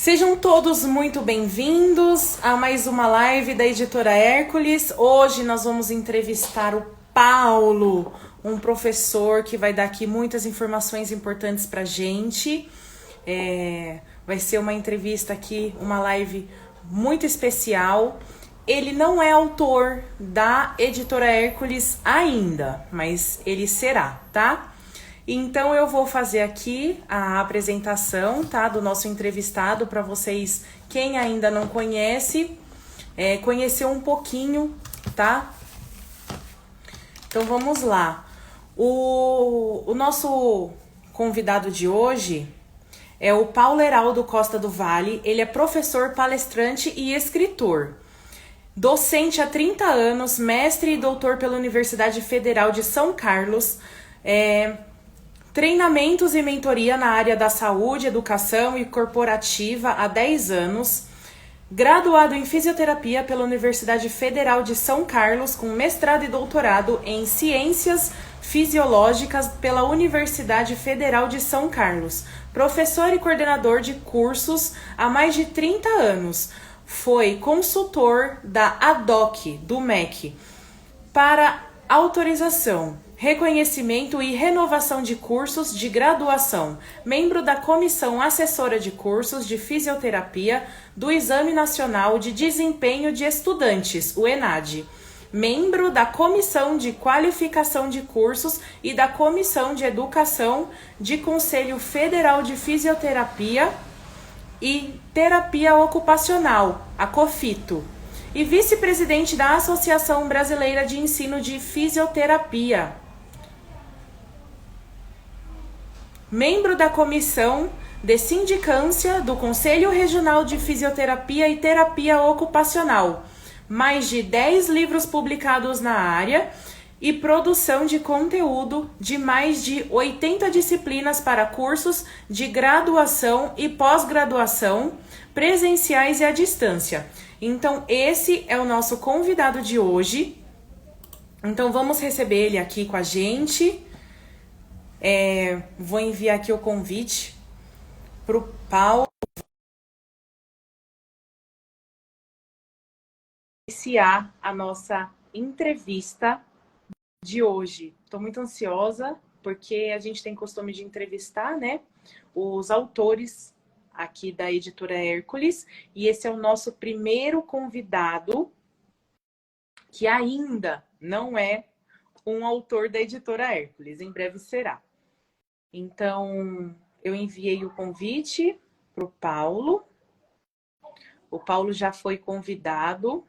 Sejam todos muito bem-vindos a mais uma live da Editora Hércules. Hoje nós vamos entrevistar o Paulo, um professor que vai dar aqui muitas informações importantes pra gente. Vai ser uma entrevista aqui, uma live muito especial. Ele não é autor da Editora Hércules ainda, mas ele será, tá? Então eu vou fazer aqui a apresentação, tá, do nosso entrevistado para vocês, quem ainda não conhece, conhecer um pouquinho, tá? Então vamos lá. O nosso convidado de hoje é o Paulo Heraldo Costa do Vale. Ele é professor, palestrante e escritor. Docente há 30 anos, mestre e doutor pela Universidade Federal de São Carlos, treinamentos e mentoria na área da saúde, educação e corporativa há 10 anos. Graduado em fisioterapia pela Universidade Federal de São Carlos, com mestrado e doutorado em ciências fisiológicas pela Universidade Federal de São Carlos. Professor e coordenador de cursos há mais de 30 anos. Foi consultor da ADOC, do MEC, para autorização, reconhecimento e renovação de cursos de graduação, membro da Comissão Assessora de Cursos de Fisioterapia do Exame Nacional de Desempenho de Estudantes, o ENAD, membro da Comissão de Qualificação de Cursos e da Comissão de Educação de Conselho Federal de Fisioterapia e Terapia Ocupacional, a COFITO, e vice-presidente da Associação Brasileira de Ensino de Fisioterapia. Membro da Comissão de Sindicância do Conselho Regional de Fisioterapia e Terapia Ocupacional. Mais de 10 livros publicados na área e produção de conteúdo de mais de 80 disciplinas para cursos de graduação e pós-graduação, presenciais e à distância. Então, esse é o nosso convidado de hoje. Então, vamos receber ele aqui com a gente. Vou enviar aqui o convite para o Paulo iniciar a nossa entrevista de hoje. Estou muito ansiosa, porque a gente tem costume de entrevistar, né, os autores aqui da Editora Hércules, e esse é o nosso primeiro convidado que ainda não é um autor da Editora Hércules, em breve será. Então, eu enviei o convite para o Paulo. O Paulo já foi convidado.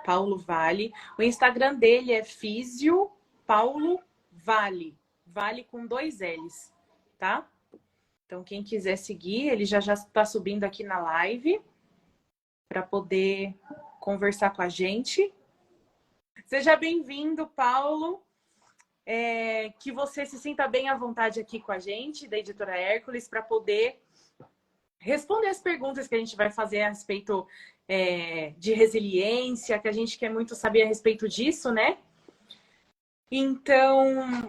Paulo Vale. O Instagram dele é Físio Paulo Vale. Vale com 2 L's, tá? Então, quem quiser seguir, ele já está subindo aqui na live para poder conversar com a gente. Seja bem-vindo, Paulo. Que você se sinta bem à vontade aqui com a gente, da Editora Hércules, para poder responder as perguntas que a gente vai fazer a respeito de resiliência, que a gente quer muito saber a respeito disso, né? Então,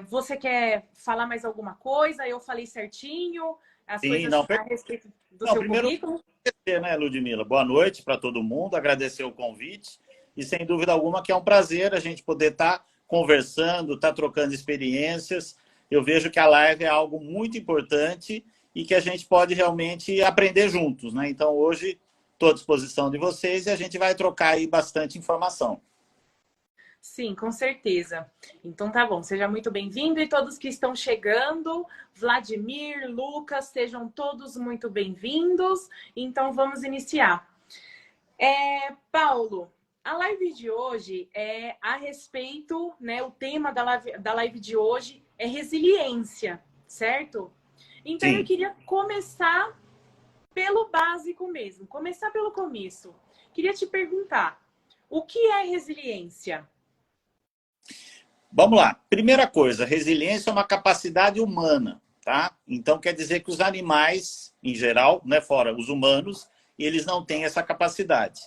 você quer falar mais alguma coisa? Eu falei certinho as coisas a respeito do seu currículo? Agradecer, né, Ludmila? Boa noite para todo mundo, agradecer o convite e, sem dúvida alguma, que é um prazer a gente poder estar conversando, estar trocando experiências. Eu vejo que a live é algo muito importante e que a gente pode realmente aprender juntos, né? Então, hoje, estou à disposição de vocês e a gente vai trocar aí bastante informação. Sim, com certeza. Então tá bom, seja muito bem-vindo e todos que estão chegando, Vladimir, Lucas, sejam todos muito bem-vindos. Então vamos iniciar. Paulo, a live de hoje é a respeito, né, o tema da live de hoje é resiliência, certo? Então Sim. Eu queria começar pelo básico mesmo, começar pelo começo. Queria te perguntar, o que é resiliência? Vamos lá. Primeira coisa, resiliência é uma capacidade humana, tá? Então quer dizer que os animais, em geral, né, fora os humanos, eles não têm essa capacidade,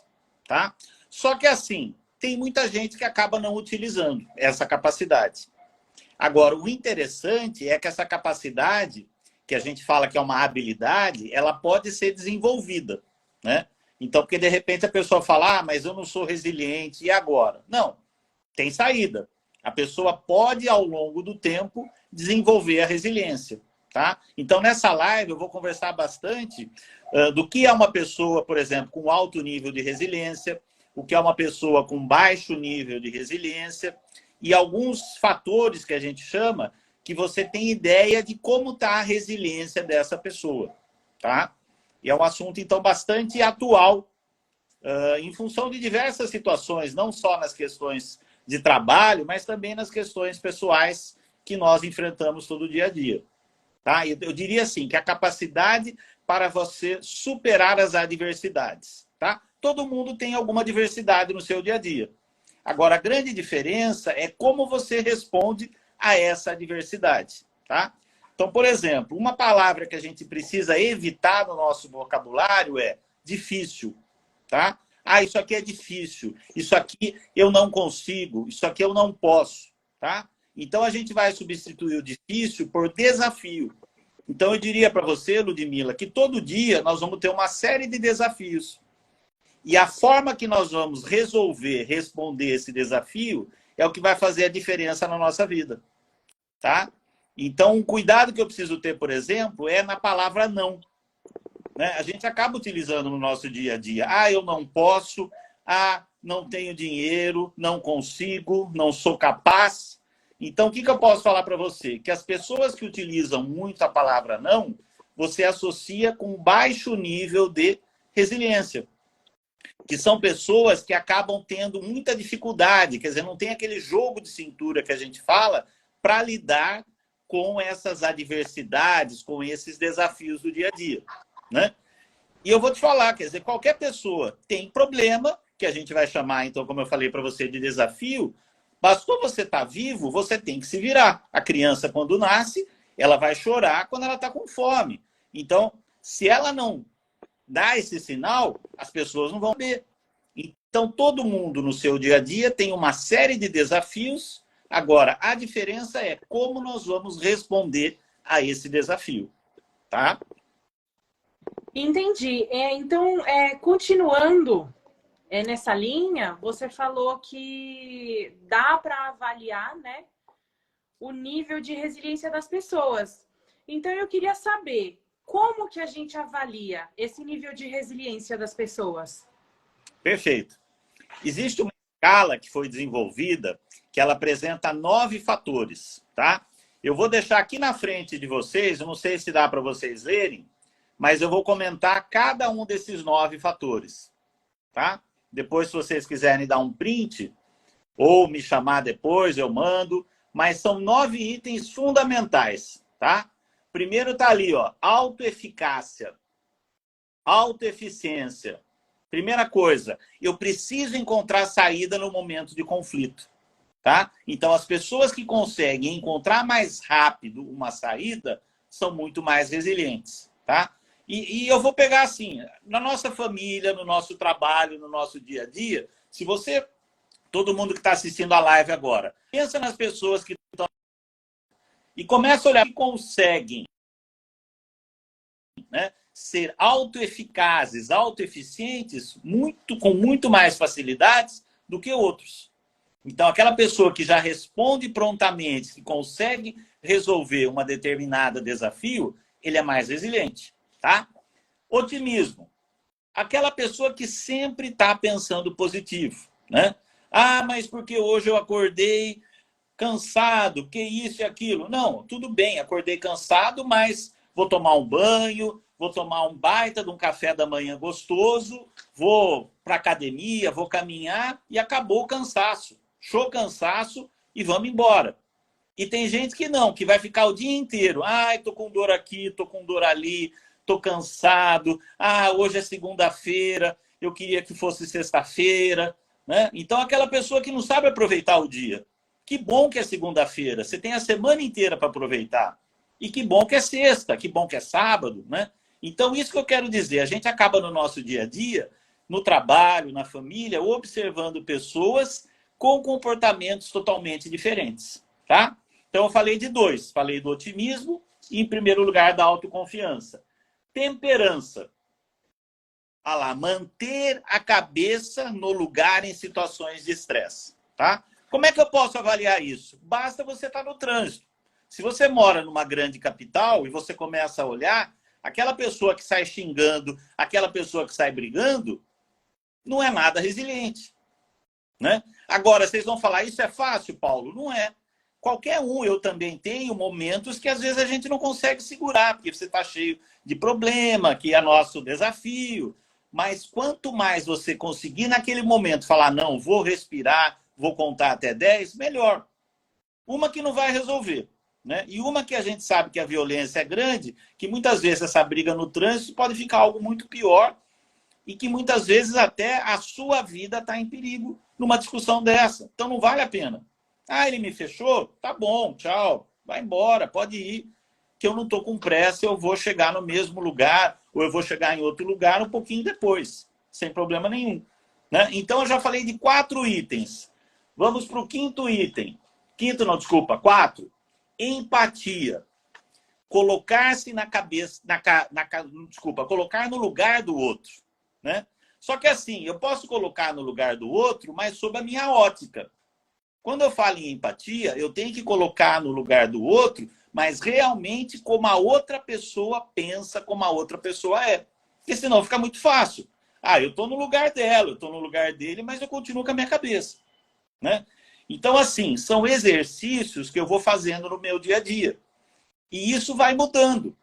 tá? Só que assim, tem muita gente que acaba não utilizando essa capacidade. Agora, o interessante é que essa capacidade, que a gente fala que é uma habilidade, ela pode ser desenvolvida, né? Então, porque de repente a pessoa fala, mas eu não sou resiliente, e agora? Não, tem saída. A pessoa pode, ao longo do tempo, desenvolver a resiliência, tá? Então, nessa live, eu vou conversar bastante do que é uma pessoa, por exemplo, com alto nível de resiliência, o que é uma pessoa com baixo nível de resiliência, e alguns fatores que a gente chama que você tem ideia de como está a resiliência dessa pessoa, tá? E é um assunto, então, bastante atual, em função de diversas situações, não só nas questões de trabalho, mas também nas questões pessoais que nós enfrentamos todo dia a dia. Tá? Eu diria assim, que a capacidade para você superar as adversidades. Tá? Todo mundo tem alguma adversidade no seu dia a dia. Agora, a grande diferença é como você responde a essa adversidade. Tá? Então, por exemplo, uma palavra que a gente precisa evitar no nosso vocabulário é difícil. Tá? Ah, isso aqui é difícil, isso aqui eu não consigo, isso aqui eu não posso. Tá? Então, a gente vai substituir o difícil por desafio. Então, eu diria para você, Ludmila, que todo dia nós vamos ter uma série de desafios. E a forma que nós vamos resolver, responder esse desafio, é o que vai fazer a diferença na nossa vida. Tá? Então, um cuidado que eu preciso ter, por exemplo, é na palavra não. Né? A gente acaba utilizando no nosso dia a dia. Ah, eu não posso. Ah, não tenho dinheiro. Não consigo. Não sou capaz. Então, o que eu posso falar para você? Que as pessoas que utilizam muito a palavra não, você associa com baixo nível de resiliência. Que são pessoas que acabam tendo muita dificuldade. Quer dizer, não tem aquele jogo de cintura que a gente fala para lidar com essas adversidades, com esses desafios do dia a dia. Né? E eu vou te falar, quer dizer, qualquer pessoa tem problema, que a gente vai chamar, então, como eu falei para você, de desafio, bastou você estar vivo, você tem que se virar. A criança, quando nasce, ela vai chorar quando ela está com fome. Então, se ela não dá esse sinal, as pessoas não vão ver. Então, todo mundo no seu dia a dia tem uma série de desafios. Agora, a diferença é como nós vamos responder a esse desafio. Tá? Entendi. Então, continuando nessa linha, você falou que dá para avaliar, né, o nível de resiliência das pessoas. Então, eu queria saber como que a gente avalia esse nível de resiliência das pessoas. Perfeito. Existe uma escala que foi desenvolvida que ela apresenta 9 fatores, tá? Eu vou deixar aqui na frente de vocês, eu não sei se dá para vocês lerem, mas eu vou comentar cada um desses 9 fatores, tá? Depois, se vocês quiserem dar um print ou me chamar depois, eu mando. Mas são 9 itens fundamentais, tá? Primeiro tá ali, ó, autoeficácia, autoeficiência. Primeira coisa, eu preciso encontrar saída no momento de conflito, tá? Então, as pessoas que conseguem encontrar mais rápido uma saída são muito mais resilientes, tá? E eu vou pegar assim, na nossa família, no nosso trabalho, no nosso dia a dia, se você, todo mundo que está assistindo a live agora, pensa nas pessoas que estão e começa a olhar que conseguem, né, ser autoeficazes, autoeficientes, com muito mais facilidades do que outros. Então, aquela pessoa que já responde prontamente, que consegue resolver uma determinada desafio, ele é mais resiliente. Tá? Otimismo. Aquela pessoa que sempre está pensando positivo. Né? Ah, mas porque hoje eu acordei cansado, que isso e aquilo. Não, tudo bem, acordei cansado, mas vou tomar um banho, vou tomar um baita de um café da manhã gostoso, vou para academia, vou caminhar e acabou o cansaço. Show cansaço e vamos embora. E tem gente que não, que vai ficar o dia inteiro. Ai, tô com dor aqui, tô com dor ali, tô cansado. Ah, hoje é segunda-feira, eu queria que fosse sexta-feira. Né? Então, aquela pessoa que não sabe aproveitar o dia. Que bom que é segunda-feira, você tem a semana inteira para aproveitar. E que bom que é sexta, que bom que é sábado. Né? Então, isso que eu quero dizer, a gente acaba no nosso dia a dia, no trabalho, na família, observando pessoas com comportamentos totalmente diferentes. Tá? Então, eu falei de 2. Falei do otimismo E, em primeiro lugar, da autoconfiança. Temperança. Olha lá, manter a cabeça no lugar em situações de estresse. Tá? Como é que eu posso avaliar isso? Basta você estar no trânsito. Se você mora numa grande capital e você começa a olhar, aquela pessoa que sai xingando, aquela pessoa que sai brigando, não é nada resiliente. Né? Agora, vocês vão falar, isso é fácil, Paulo? Não é. Qualquer um, eu também tenho momentos que às vezes a gente não consegue segurar, porque você está cheio de problema, que é nosso desafio. Mas quanto mais você conseguir naquele momento falar, não, vou respirar, vou contar até 10, melhor. Uma que não vai resolver. Né? E uma que a gente sabe que a violência é grande, que muitas vezes essa briga no trânsito pode ficar algo muito pior e que muitas vezes até a sua vida está em perigo numa discussão dessa. Então não vale a pena. Ah, ele me fechou? Tá bom, tchau. Vai embora, pode ir. Que eu não estou com pressa, eu vou chegar no mesmo lugar ou eu vou chegar em outro lugar um pouquinho depois, sem problema nenhum. Né? Então eu já falei de 4 itens. Vamos para o 5º item. 5º não, desculpa, 4. Empatia. Colocar-se na cabeça, desculpa, colocar no lugar do outro. Né? Só que assim, eu posso colocar no lugar do outro, mas sob a minha ótica. Quando eu falo em empatia, eu tenho que colocar no lugar do outro, mas realmente como a outra pessoa pensa, como a outra pessoa é. Porque senão fica muito fácil. Ah, eu estou no lugar dela, eu estou no lugar dele, mas eu continuo com a minha cabeça. Né? Então, assim, são exercícios que eu vou fazendo no meu dia a dia. E isso vai mudando.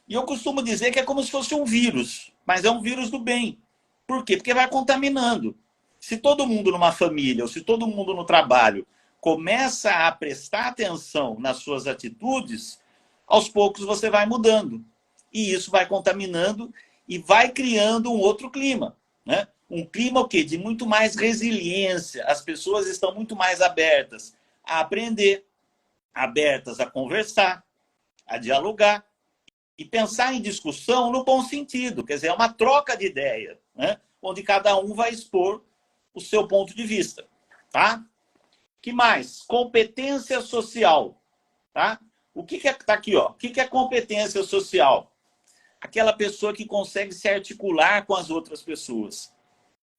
E eu costumo dizer que é como se fosse um vírus, mas é um vírus do bem. Por quê? Porque vai contaminando. Se todo mundo numa família, ou se todo mundo no trabalho, começa a prestar atenção nas suas atitudes, aos poucos você vai mudando. E isso vai contaminando e vai criando um outro clima. Né? Um clima o quê? De muito mais resiliência. As pessoas estão muito mais abertas a aprender, abertas a conversar, a dialogar e pensar em discussão no bom sentido. Quer dizer, é uma troca de ideia, né? Onde cada um vai expor o seu ponto de vista. Tá? Que mais? Competência social. Tá? O que é tá aqui, ó? O que é competência social? Aquela pessoa que consegue se articular com as outras pessoas.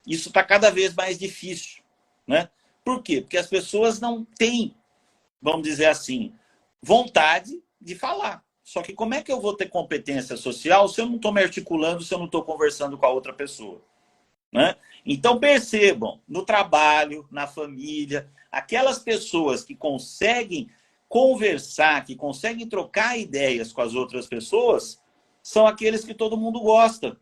Isso está cada vez mais difícil. Né? Por quê? Porque as pessoas não têm, vamos dizer assim, vontade de falar. Só que como é que eu vou ter competência social se eu não estou me articulando, se eu não estou conversando com a outra pessoa? Né? Então percebam, no trabalho, na família, aquelas pessoas que conseguem conversar, que conseguem trocar ideias com as outras pessoas, são aqueles que todo mundo gosta.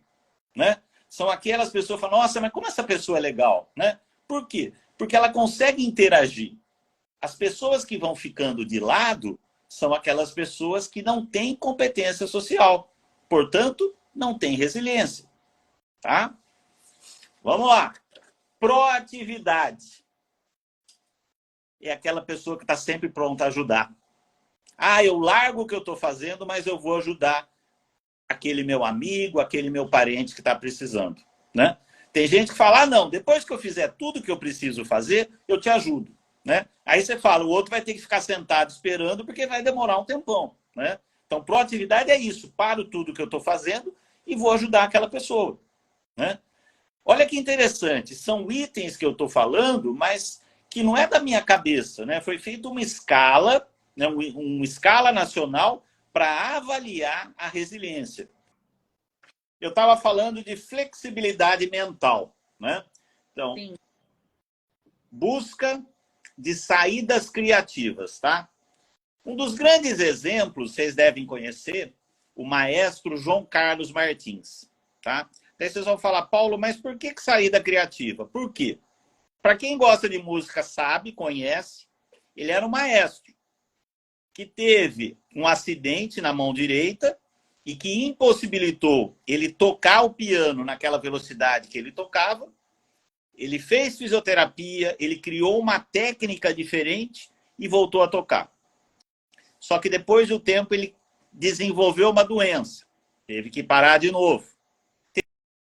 Né? São aquelas pessoas que falam, nossa, mas como essa pessoa é legal? Né? Por quê? Porque ela consegue interagir. As pessoas que vão ficando de lado são aquelas pessoas que não têm competência social. Portanto, não têm resiliência. Tá? Vamos lá. Proatividade. É aquela pessoa que está sempre pronta a ajudar. Ah, eu largo o que eu estou fazendo, mas eu vou ajudar aquele meu amigo, aquele meu parente que está precisando. Né? Tem gente que fala, ah, não, depois que eu fizer tudo que eu preciso fazer, eu te ajudo. Né? Aí você fala, o outro vai ter que ficar sentado esperando porque vai demorar um tempão. Né? Então, proatividade é isso. Paro tudo que eu estou fazendo e vou ajudar aquela pessoa. Né? Olha que interessante. São itens que eu estou falando, mas que não é da minha cabeça. Né? Foi feita uma escala, né? uma escala nacional para avaliar a resiliência. Eu estava falando de flexibilidade mental. Né? Então, sim, busca de saídas criativas, tá? Um dos grandes exemplos, vocês devem conhecer, o maestro João Carlos Martins, tá? Daí vocês vão falar, Paulo, mas por que saída criativa? Por quê? Para quem gosta de música sabe, conhece, ele era um maestro que teve um acidente na mão direita e que impossibilitou ele tocar o piano naquela velocidade que ele tocava. Ele fez fisioterapia, ele criou uma técnica diferente e voltou a tocar. Só que depois do tempo ele desenvolveu uma doença. Teve que parar de novo.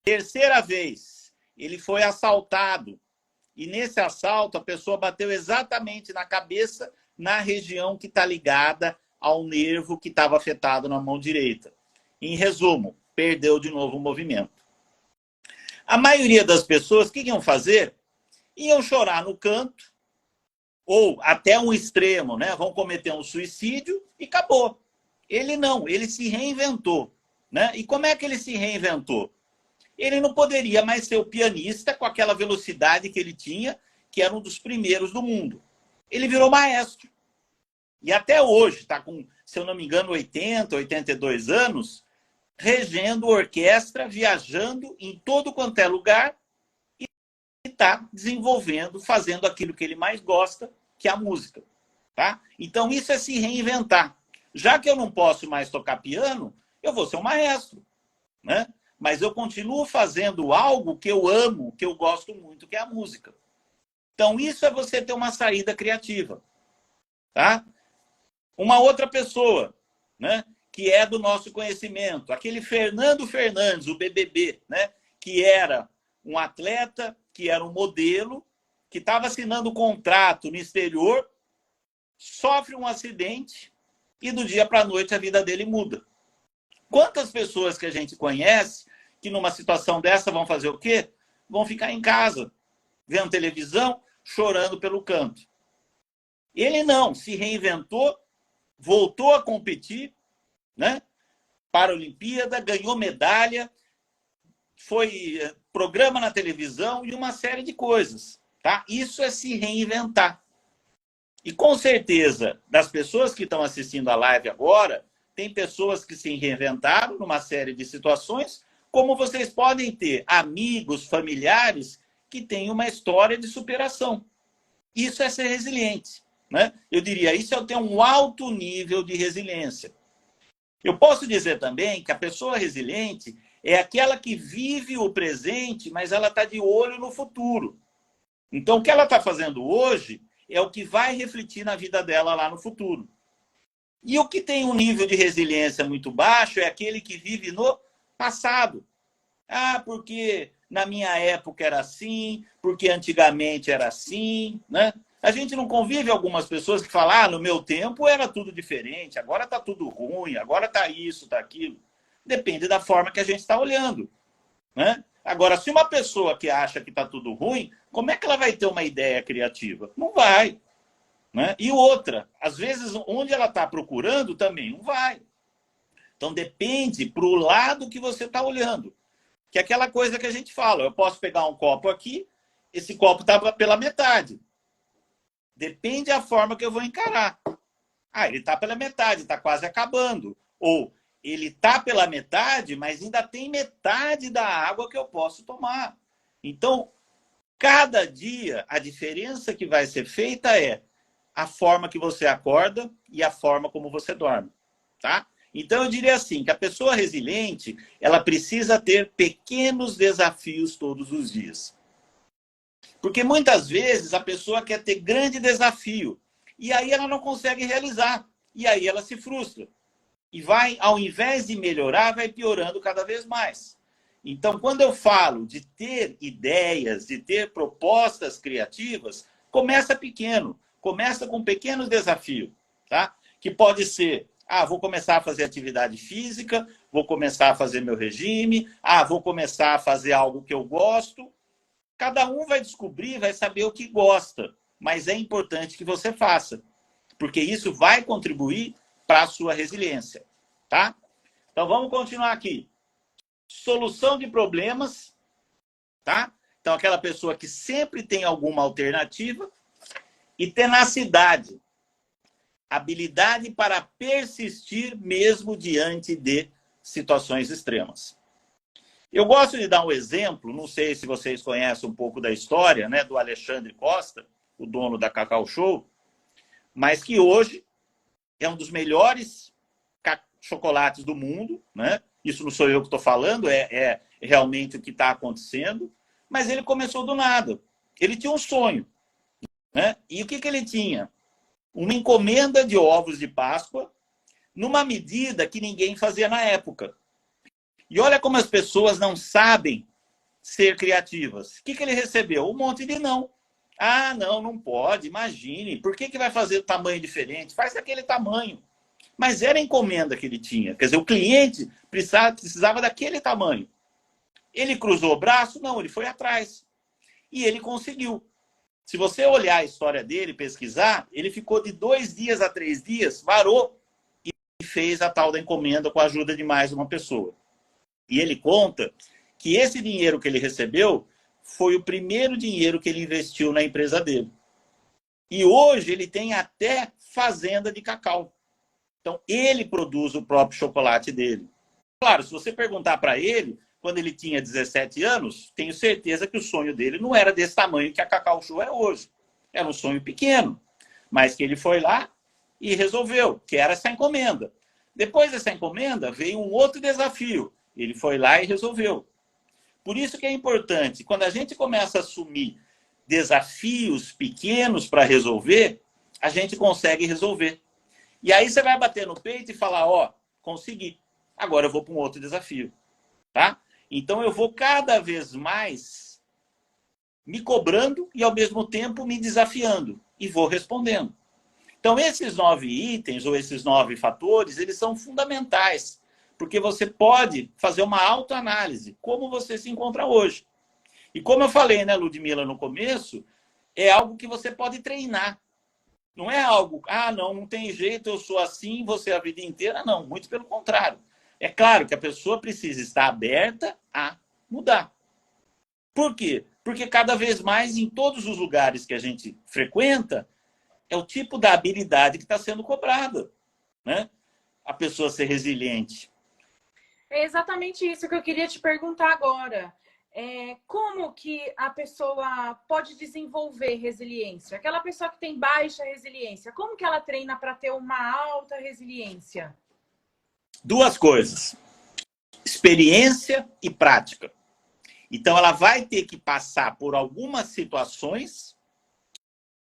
Terceira vez, ele foi assaltado. E nesse assalto, a pessoa bateu exatamente na cabeça, na região que está ligada ao nervo que estava afetado na mão direita. Em resumo, perdeu de novo o movimento. A maioria das pessoas, o que iam fazer? Iam chorar no canto, ou até um extremo, né? Vão cometer um suicídio e acabou. Ele não, ele se reinventou. Né? E como é que ele se reinventou? Ele não poderia mais ser o pianista com aquela velocidade que ele tinha, que era um dos primeiros do mundo. Ele virou maestro. E até hoje, está com, se eu não me engano, 80, 82 anos, regendo orquestra, viajando em todo quanto é lugar e está desenvolvendo, fazendo aquilo que ele mais gosta, que é a música. Tá? Então, isso é se reinventar. Já que eu não posso mais tocar piano, eu vou ser um maestro. Né? Mas eu continuo fazendo algo que eu amo, que eu gosto muito, que é a música. Então, isso é você ter uma saída criativa. Tá? Uma outra pessoa, né, que é do nosso conhecimento, aquele Fernando Fernandes, o BBB, né, que era um atleta, que era um modelo, que estava assinando contrato no exterior, sofre um acidente e do dia para a noite a vida dele muda. Quantas pessoas que a gente conhece que numa situação dessa vão fazer o quê? Vão ficar em casa, vendo televisão, chorando pelo canto. Ele não, se reinventou, voltou a competir, né? Para a Olimpíada, ganhou medalha, foi programa na televisão e uma série de coisas. Tá? Isso é se reinventar. E com certeza, das pessoas que estão assistindo a live agora, tem pessoas que se reinventaram numa série de situações, como vocês podem ter amigos, familiares que têm uma história de superação. Isso é ser resiliente. Né? Eu diria, isso é ter um alto nível de resiliência. Eu posso dizer também que a pessoa resiliente é aquela que vive o presente, mas ela está de olho no futuro. Então, o que ela está fazendo hoje é o que vai refletir na vida dela lá no futuro. E o que tem um nível de resiliência muito baixo é aquele que vive no passado. Ah, porque na minha época era assim, porque antigamente era assim, né? A gente não convive algumas pessoas que falam, ah, no meu tempo era tudo diferente, agora está tudo ruim, agora está isso, está aquilo. Depende da forma que a gente está olhando. Né? Agora, se uma pessoa que acha que está tudo ruim, como é que ela vai ter uma ideia criativa? Não vai. Né? E outra, às vezes, onde ela está procurando também não vai. Então, depende para o lado que você está olhando. Que é aquela coisa que a gente fala, eu posso pegar um copo aqui, esse copo está pela metade. Depende da forma que eu vou encarar. Ah, ele está pela metade, está quase acabando. Ou ele está pela metade, mas ainda tem metade da água que eu posso tomar. Então, cada dia, a diferença que vai ser feita é a forma que você acorda e a forma como você dorme. Tá? Então, eu diria assim, que a pessoa resiliente, ela precisa ter pequenos desafios todos os dias. Porque muitas vezes a pessoa quer ter grande desafio e aí ela não consegue realizar. E aí ela se frustra. E vai, ao invés de melhorar, vai piorando cada vez mais. Então, quando eu falo de ter ideias, de ter propostas criativas, começa pequeno. Começa com pequenos desafios. Tá? Que pode ser, vou começar a fazer atividade física, vou começar a fazer meu regime, vou começar a fazer algo que eu gosto. Cada um vai descobrir, vai saber o que gosta, mas é importante que você faça, porque isso vai contribuir para a sua resiliência, tá? Então, vamos continuar aqui. Solução de problemas, tá? Então, aquela pessoa que sempre tem alguma alternativa. E tenacidade, habilidade para persistir mesmo diante de situações extremas. Eu gosto de dar um exemplo, não sei se vocês conhecem um pouco da história, né, do Alexandre Costa, o dono da Cacau Show, mas que hoje é um dos melhores chocolates do mundo, né? Isso não sou eu que estou falando, é realmente o que está acontecendo, mas ele começou do nada. Ele tinha um sonho, né? E o que ele tinha? Uma encomenda de ovos de Páscoa, numa medida que ninguém fazia na época. E olha como as pessoas não sabem ser criativas. O que ele recebeu? Um monte de não. Ah, não pode, imagine. Por que vai fazer tamanho diferente? Faz daquele tamanho. Mas era a encomenda que ele tinha. Quer dizer, o cliente precisava daquele tamanho. Ele cruzou o braço? Não, ele foi atrás. E ele conseguiu. Se você olhar a história dele, pesquisar, ele ficou de 2 dias a 3 dias, varou e fez a tal da encomenda com a ajuda de mais uma pessoa. E ele conta que esse dinheiro que ele recebeu foi o primeiro dinheiro que ele investiu na empresa dele. E hoje ele tem até fazenda de cacau. Então, ele produz o próprio chocolate dele. Claro, se você perguntar para ele, quando ele tinha 17 anos, tenho certeza que o sonho dele não era desse tamanho que a Cacau Show é hoje. Era um sonho pequeno, mas que ele foi lá e resolveu, que era essa encomenda. Depois dessa encomenda, veio um outro desafio. Ele foi lá e resolveu. Por isso que é importante, quando a gente começa a assumir desafios pequenos para resolver, a gente consegue resolver. E aí você vai bater no peito e falar, ó, consegui. Agora eu vou para um outro desafio, tá? Então eu vou cada vez mais me cobrando e ao mesmo tempo me desafiando e vou respondendo. Então esses 9 itens ou esses 9 fatores, eles são fundamentais, porque você pode fazer uma autoanálise, como você se encontra hoje. E como eu falei, né, Ludmila, no começo, é algo que você pode treinar. Não é algo, não tem jeito, eu sou assim, você a vida inteira. Não, muito pelo contrário. É claro que a pessoa precisa estar aberta a mudar. Por quê? Porque cada vez mais, em todos os lugares que a gente frequenta, é o tipo da habilidade que está sendo cobrada, né? A pessoa ser resiliente. É exatamente isso que eu queria te perguntar agora. Como que a pessoa pode desenvolver resiliência? Aquela pessoa que tem baixa resiliência, como que ela treina para ter uma alta resiliência? 2 coisas: experiência e prática. Então, ela vai ter que passar por algumas situações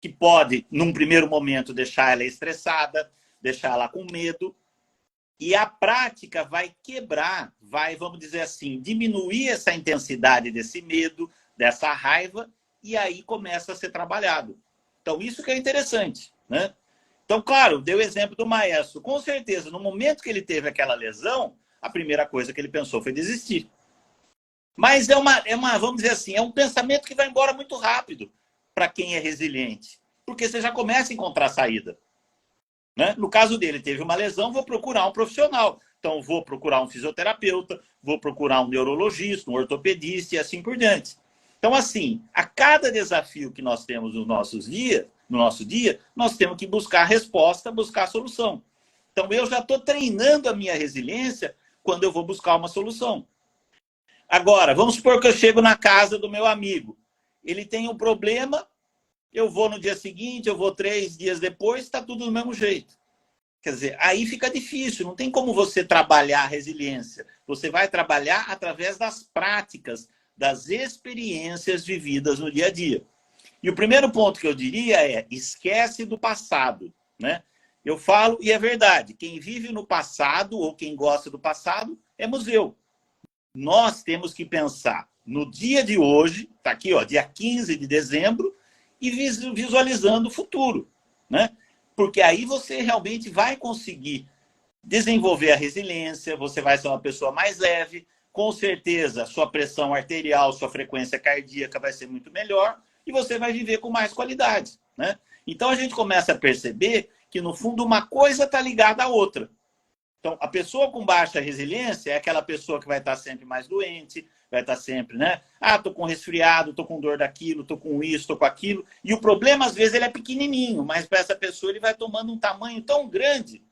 que pode, num primeiro momento, deixar ela estressada, deixar ela com medo. E a prática vai quebrar, vai, vamos dizer assim, diminuir essa intensidade desse medo, dessa raiva, e aí começa a ser trabalhado. Então, isso que é interessante, né? Então, claro, deu o exemplo do maestro. Com certeza, no momento que ele teve aquela lesão, a primeira coisa que ele pensou foi desistir. Mas vamos dizer assim, é um pensamento que vai embora muito rápido para quem é resiliente. Porque você já começa a encontrar saída. Né? No caso dele, teve uma lesão, vou procurar um profissional. Então, vou procurar um fisioterapeuta, vou procurar um neurologista, um ortopedista e assim por diante. Então, assim, a cada desafio que nós temos no nosso dia, nós temos que buscar a resposta, buscar a solução. Então, eu já estou treinando a minha resiliência quando eu vou buscar uma solução. Agora, vamos supor que eu chego na casa do meu amigo. Ele tem um problema, eu vou no dia seguinte, eu vou 3 dias depois, está tudo do mesmo jeito. Quer dizer, aí fica difícil, não tem como você trabalhar a resiliência. Você vai trabalhar através das práticas, das experiências vividas no dia a dia. E o primeiro ponto que eu diria é, esquece do passado, né? Eu falo, e é verdade, quem vive no passado, ou quem gosta do passado, é museu. Nós temos que pensar no dia de hoje, está aqui, ó, dia 15 de dezembro, e visualizando o futuro, né? Porque aí você realmente vai conseguir desenvolver a resiliência, você vai ser uma pessoa mais leve, com certeza sua pressão arterial, sua frequência cardíaca vai ser muito melhor e você vai viver com mais qualidade, né? Então a gente começa a perceber que no fundo uma coisa está ligada à outra. Então, a pessoa com baixa resiliência é aquela pessoa que vai estar sempre mais doente, vai estar sempre, né? Tô com resfriado, tô com dor daquilo, tô com isso, tô com aquilo. E o problema, às vezes, ele é pequenininho, mas para essa pessoa ele vai tomando um tamanho tão grande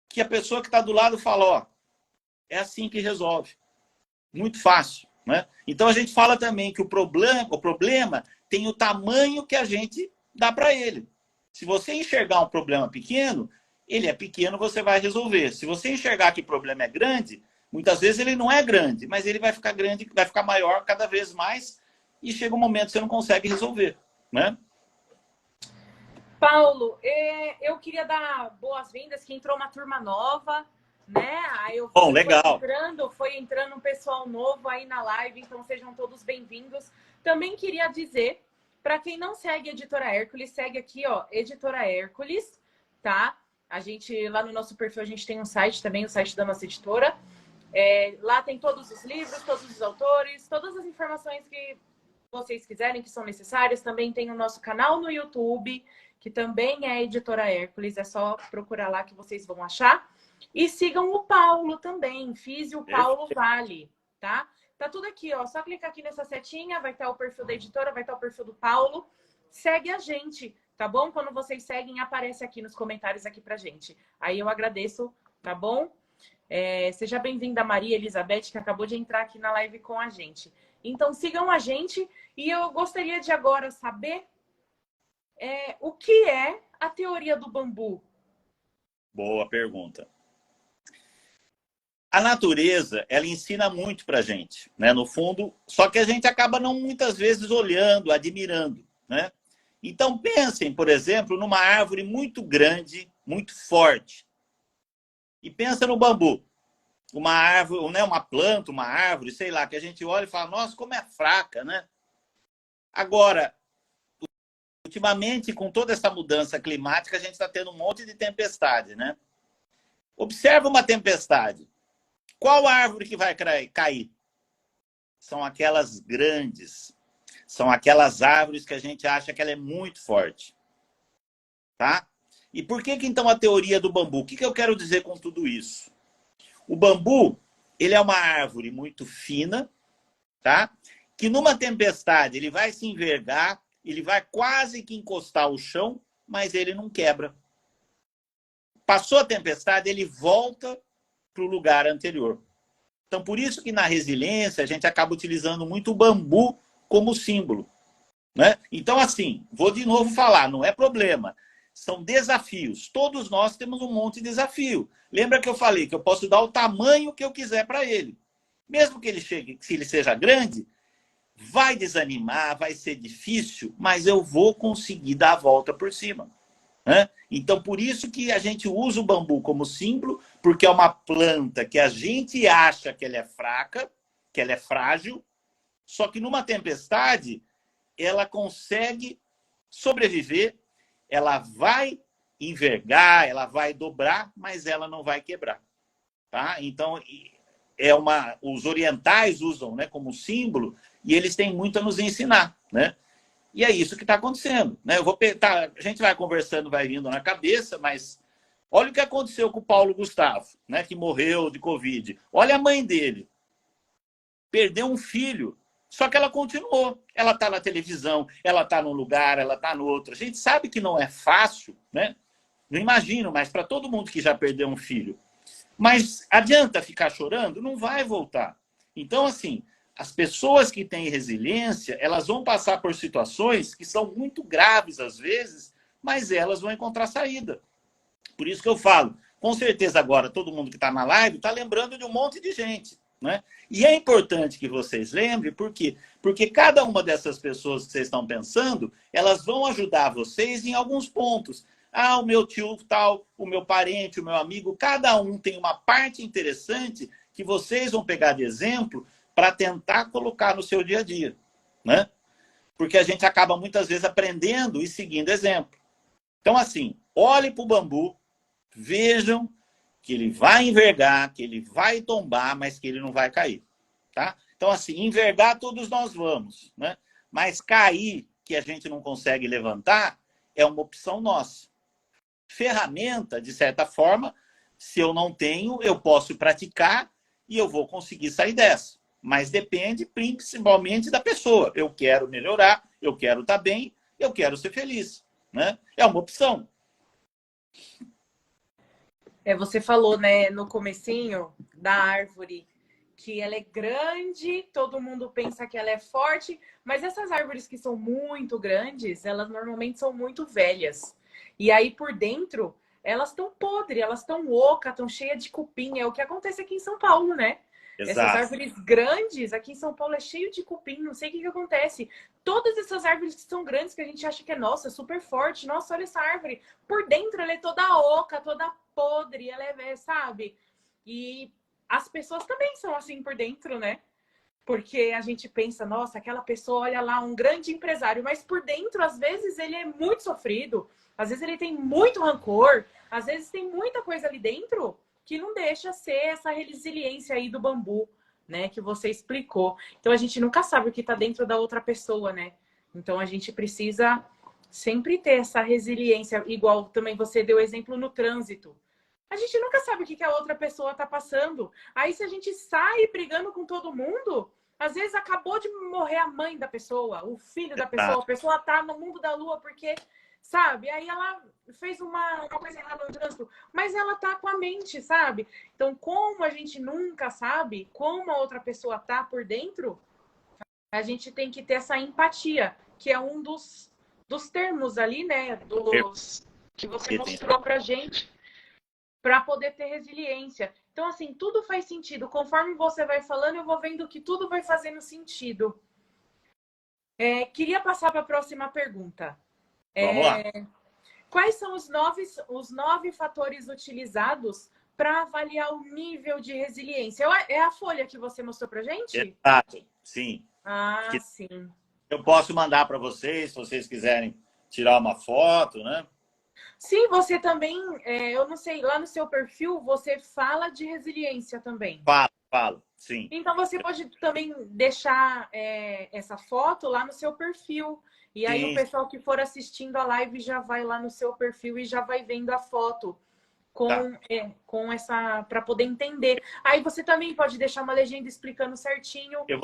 que a pessoa que está do lado fala, ó, é assim que resolve. Muito fácil, né? Então, a gente fala também que o problema tem o tamanho que a gente dá para ele. Se você enxergar um problema pequeno, ele é pequeno, você vai resolver. Se você enxergar que o problema é grande, muitas vezes ele não é grande, mas ele vai ficar grande, vai ficar maior cada vez mais e chega um momento que você não consegue resolver, né? Paulo, eu queria dar boas-vindas, que entrou uma turma nova, né? Aí eu Bom, legal. foi entrando um pessoal novo aí na live, então sejam todos bem-vindos. Também queria dizer, para quem não segue a Editora Hércules, segue aqui, ó, Editora Hércules, tá? A gente, lá no nosso perfil, a gente tem um site também, o site da nossa editora. Lá tem todos os livros, todos os autores, todas as informações que vocês quiserem, que são necessárias. Também tem o nosso canal no YouTube, que também é a Editora Hércules. É só procurar lá que vocês vão achar. E sigam o Paulo também, Físio Paulo Vale, tá? Tá tudo aqui, ó. Só clicar aqui nessa setinha, vai estar o perfil da editora, vai estar o perfil do Paulo. Segue a gente, tá bom? Quando vocês seguem, aparece aqui nos comentários aqui pra gente. Aí eu agradeço, tá bom? Seja bem-vinda, Maria Elizabeth, que acabou de entrar aqui na live com a gente. Então, sigam a gente. E eu gostaria de agora saber o que é a teoria do bambu. Boa pergunta. A natureza, ela ensina muito pra gente, né? No fundo, só que a gente acaba não muitas vezes olhando, admirando, né? Então, pensem, por exemplo, numa árvore muito grande, muito forte. E pensa no bambu. Uma árvore, né? Uma planta, uma árvore, sei lá, que a gente olha e fala, nossa, como é fraca, né? Agora, ultimamente, com toda essa mudança climática, a gente está tendo um monte de tempestade, né? Observa uma tempestade. Qual árvore que vai cair? São aquelas grandes. São aquelas árvores que a gente acha que ela é muito forte. Tá? E por que então a teoria do bambu? O que eu quero dizer com tudo isso? O bambu, ele é uma árvore muito fina, tá? Que numa tempestade ele vai se envergar, ele vai quase que encostar o chão, mas ele não quebra. Passou a tempestade, ele volta para o lugar anterior. Então, por isso que na resiliência a gente acaba utilizando muito o bambu como símbolo, né? Então, assim, vou de novo falar, não é problema. São desafios. Todos nós temos um monte de desafio. Lembra que eu falei que eu posso dar o tamanho que eu quiser para ele. Mesmo que ele chegue, se ele seja grande, vai desanimar, vai ser difícil, mas eu vou conseguir dar a volta por cima. Né? Então, por isso que a gente usa o bambu como símbolo, porque é uma planta que a gente acha que ela é fraca, que ela é frágil, só que numa tempestade ela consegue sobreviver, ela vai envergar, ela vai dobrar, mas ela não vai quebrar. Tá? Então, os orientais usam, né, como símbolo, e eles têm muito a nos ensinar, né? E é isso que está acontecendo, né? A gente vai conversando, vai vindo na cabeça, mas olha o que aconteceu com o Paulo Gustavo, né, que morreu de Covid. Olha a mãe dele. Perdeu um filho, só que ela continuou. Ela está na televisão, ela está num lugar, ela está no outro. A gente sabe que não é fácil, né? Não imagino, mas para todo mundo que já perdeu um filho. Mas adianta ficar chorando? Não vai voltar. Então, assim, as pessoas que têm resiliência, elas vão passar por situações que são muito graves às vezes, mas elas vão encontrar saída. Por isso que eu falo, com certeza agora todo mundo que está na live está lembrando de um monte de gente, né? E é importante que vocês lembrem, por quê? Porque cada uma dessas pessoas que vocês estão pensando, elas vão ajudar vocês em alguns pontos. Ah, o meu tio tal, o meu parente, o meu amigo, cada um tem uma parte interessante que vocês vão pegar de exemplo para tentar colocar no seu dia a dia, né? Porque a gente acaba muitas vezes aprendendo e seguindo exemplo. Então, assim, olhem para o bambu, vejam que ele vai envergar, que ele vai tombar, mas que ele não vai cair, tá? Então, assim, envergar todos nós vamos, né? Mas cair, que a gente não consegue levantar, é uma opção nossa. Ferramenta, de certa forma, se eu não tenho, eu posso praticar e eu vou conseguir sair dessa. Mas depende principalmente da pessoa. Eu quero melhorar, eu quero estar bem, eu quero ser feliz, né? É uma opção. Você falou, né, no comecinho da árvore que ela é grande, todo mundo pensa que ela é forte, mas essas árvores que são muito grandes, elas normalmente são muito velhas. E aí por dentro, elas estão podres, elas estão ocas, estão cheias de cupim. É o que acontece aqui em São Paulo, né? Essas Exato. árvores grandes, aqui em São Paulo é cheio de cupim, não sei o que acontece. Todas essas árvores que são grandes, que a gente acha que é, nossa, super forte, nossa, olha essa árvore. Por dentro ela é toda oca, toda podre, ela é, sabe? E as pessoas também são assim por dentro, né? Porque a gente pensa, nossa, aquela pessoa, olha lá, um grande empresário, mas por dentro, às vezes, ele é muito sofrido, às vezes ele tem muito rancor, Às vezes tem muita coisa ali dentro que não deixa ser essa resiliência aí do bambu, né? Que você explicou. Então a gente nunca sabe o que está dentro da outra pessoa, né? Então a gente precisa sempre ter essa resiliência, igual também você deu exemplo no trânsito. A gente nunca sabe o que a outra pessoa está passando. Aí se a gente sai brigando com todo mundo, às vezes acabou de morrer a mãe da pessoa, o filho da pessoa, a pessoa tá no mundo da lua porque, sabe? Aí ela fez uma coisa errada no trânsito, mas ela tá com a mente, sabe? Então, como a gente nunca sabe como a outra pessoa tá por dentro, a gente tem que ter essa empatia, que é um dos termos ali, né? Dos que você mostrou pra gente, para poder ter resiliência. Então, assim, tudo faz sentido. Conforme você vai falando, eu vou vendo que tudo vai fazendo sentido. Queria passar para a próxima pergunta. Vamos lá. Quais são os nove fatores utilizados para avaliar o nível de resiliência? É a folha que você mostrou para gente? Exato, sim. Ah, sim. Eu posso mandar para vocês, se vocês quiserem tirar uma foto, né? Sim, você também, eu não sei, lá no seu perfil você fala de resiliência também. Falo, sim. Então você pode também deixar essa foto lá no seu perfil. E aí o pessoal que for assistindo a live já vai lá no seu perfil e já vai vendo a foto com essa para poder entender. Aí você também pode deixar uma legenda explicando certinho. Eu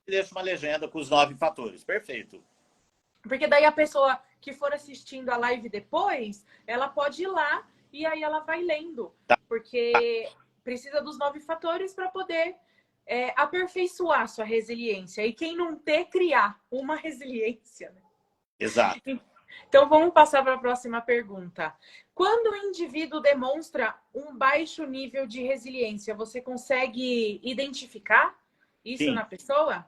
deixo uma legenda com os 9 fatores. Perfeito. Porque daí a pessoa que for assistindo a live depois, ela pode ir lá e aí ela vai lendo. Porque precisa dos 9 fatores para poder aperfeiçoar sua resiliência. E quem não ter, criar uma resiliência. Né? Exato. Então, vamos passar para a próxima pergunta. Quando o indivíduo demonstra um baixo nível de resiliência, você consegue identificar isso na pessoa?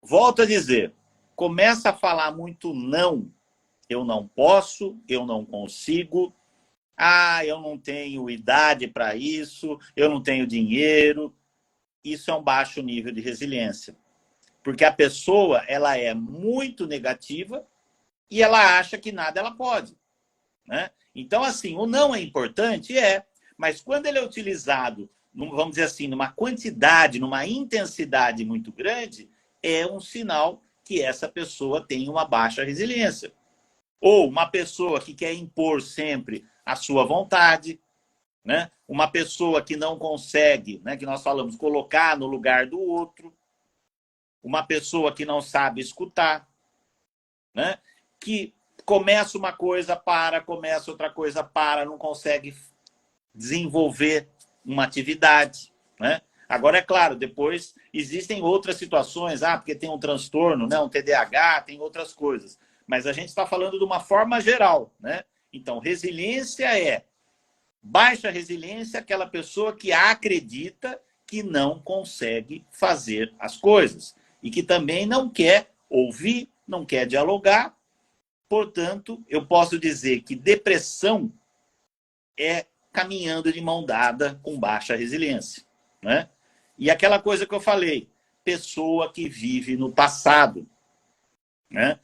Volto a dizer, começa a falar muito não. Eu não posso, eu não consigo. Eu não tenho idade para isso, eu não tenho dinheiro. Isso é um baixo nível de resiliência. Porque a pessoa, ela é muito negativa e ela acha que nada ela pode. Né? Então, assim, o não é importante? Mas quando ele é utilizado, vamos dizer assim, numa quantidade, numa intensidade muito grande, é um sinal que essa pessoa tem uma baixa resiliência. Ou uma pessoa que quer impor sempre a sua vontade, né? Uma pessoa que não consegue, né, que nós falamos, colocar no lugar do outro, uma pessoa que não sabe escutar, né? Que começa uma coisa, começa outra coisa, não consegue desenvolver uma atividade, né? Agora, é claro, depois existem outras situações, porque tem um transtorno, né, um TDAH, tem outras coisas. Mas a gente está falando de uma forma geral, né? Então, resiliência baixa resiliência, aquela pessoa que acredita que não consegue fazer as coisas e que também não quer ouvir, não quer dialogar. Portanto, eu posso dizer que depressão é caminhando de mão dada com baixa resiliência, né? E aquela coisa que eu falei, pessoa que vive no passado, né?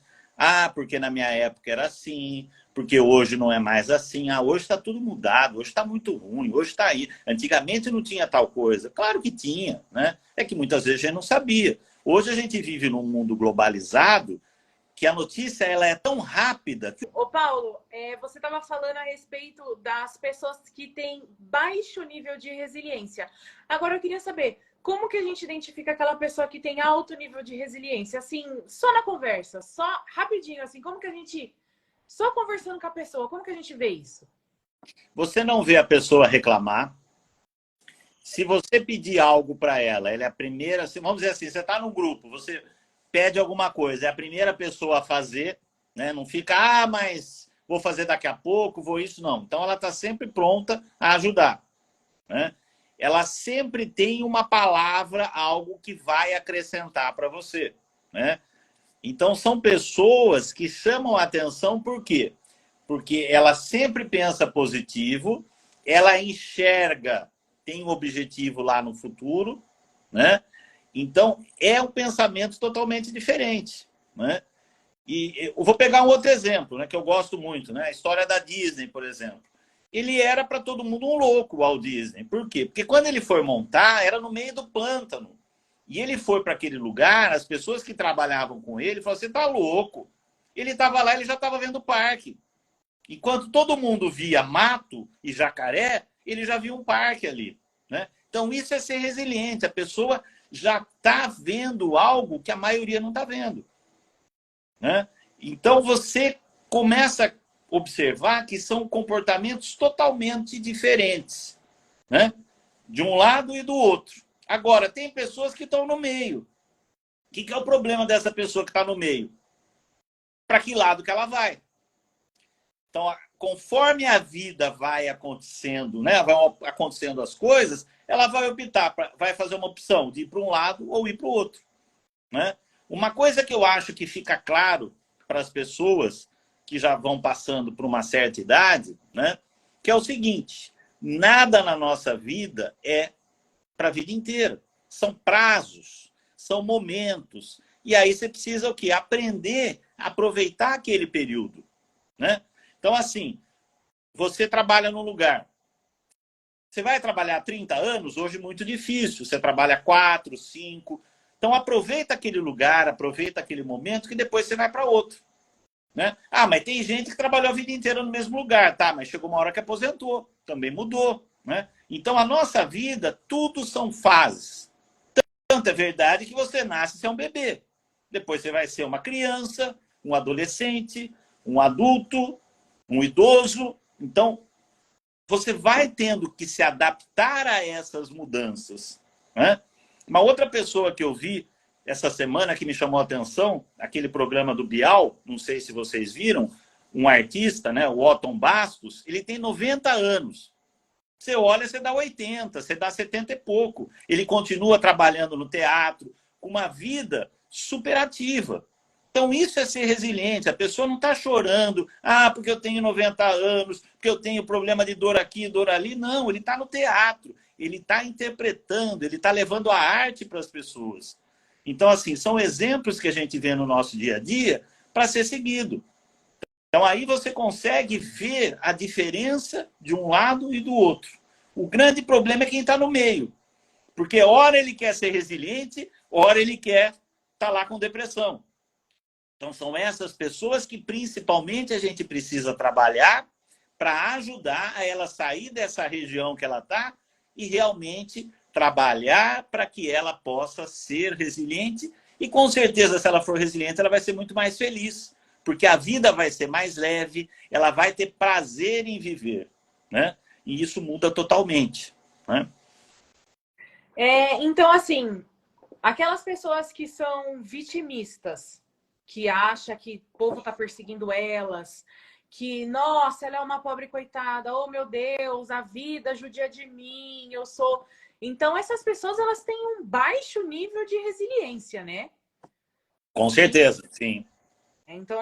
Porque na minha época era assim, porque hoje não é mais assim. Hoje está tudo mudado, hoje está muito ruim, hoje está aí. Antigamente não tinha tal coisa. Claro que tinha, né? É que muitas vezes a gente não sabia. Hoje a gente vive num mundo globalizado que a notícia ela é tão rápida. Ô, Paulo, você estava falando a respeito das pessoas que têm baixo nível de resiliência. Agora eu queria saber, como que a gente identifica aquela pessoa que tem alto nível de resiliência? Assim, só na conversa, só rapidinho, assim, como que a gente... Só conversando com a pessoa, como que a gente vê isso? Você não vê a pessoa reclamar. Se você pedir algo para ela é a primeira... Vamos dizer assim, você está num grupo, você pede alguma coisa, é a primeira pessoa a fazer, né? Não fica, mas vou fazer daqui a pouco, vou isso, não. Então, ela está sempre pronta a ajudar, né? Ela sempre tem uma palavra, algo que vai acrescentar para você, né? Então, são pessoas que chamam a atenção por quê? Porque ela sempre pensa positivo, ela enxerga, tem um objetivo lá no futuro, né? Então, é um pensamento totalmente diferente, né? E eu vou pegar um outro exemplo, né, que eu gosto muito, né? A história da Disney, por exemplo. Ele era para todo mundo um louco, o Walt Disney. Por quê? Porque quando ele foi montar, era no meio do pântano. E ele foi para aquele lugar, as pessoas que trabalhavam com ele falaram: você tá louco. Ele estava lá, ele já estava vendo o parque. Enquanto todo mundo via mato e jacaré, ele já via um parque ali, né? Então, isso é ser resiliente. A pessoa já está vendo algo que a maioria não está vendo, né? Então, você começa a observar que são comportamentos totalmente diferentes, né? De um lado e do outro. Agora, tem pessoas que estão no meio. O que é o problema dessa pessoa que está no meio? Para que lado que ela vai? Então, conforme a vida vai acontecendo, né? Vão acontecendo as coisas, ela vai optar, vai fazer uma opção de ir para um lado ou ir para o outro, né? Uma coisa que eu acho que fica claro para as pessoas que já vão passando por uma certa idade, né? Que é o seguinte: nada na nossa vida é para a vida inteira. São prazos, são momentos. E aí você precisa o quê? Aprender a aproveitar aquele período, né? Então, assim, você trabalha num lugar. Você vai trabalhar 30 anos, hoje muito difícil. Você trabalha 4, 5. Então, aproveita aquele lugar, aproveita aquele momento, que depois você vai para outro, né? Ah, mas tem gente que trabalhou a vida inteira no mesmo lugar, tá? Mas chegou uma hora que aposentou, também mudou, né? Então, a nossa vida, tudo são fases. Tanto é verdade que você nasce, você é um bebê. Depois você vai ser uma criança, um adolescente, um adulto, um idoso. Então, você vai tendo que se adaptar a essas mudanças, né? Uma outra pessoa que eu vi essa semana que me chamou a atenção, aquele programa do Bial, não sei se vocês viram, um artista, né, o Otton Bastos, ele tem 90 anos. Você olha, você dá 80, você dá 70 e pouco. Ele continua trabalhando no teatro, com uma vida superativa. Então, isso é ser resiliente. A pessoa não está chorando, porque eu tenho 90 anos, porque eu tenho problema de dor aqui, dor ali. Não, ele está no teatro, ele está interpretando, ele está levando a arte para as pessoas. Então, assim, são exemplos que a gente vê no nosso dia a dia para ser seguido. Então, aí você consegue ver a diferença de um lado e do outro. O grande problema é quem está no meio. Porque ora ele quer ser resiliente, ora ele quer estar lá com depressão. Então, são essas pessoas que, principalmente, a gente precisa trabalhar para ajudar a ela sair dessa região que ela está e realmente trabalhar para que ela possa ser resiliente. E, com certeza, se ela for resiliente, ela vai ser muito mais feliz, porque a vida vai ser mais leve, ela vai ter prazer em viver, né? E isso muda totalmente, né? Então, assim, aquelas pessoas que são vitimistas, que acham que o povo está perseguindo elas, que, nossa, ela é uma pobre coitada, oh meu Deus, a vida judia de mim, eu sou. Então, essas pessoas, elas têm um baixo nível de resiliência, né? Com certeza, sim. Então,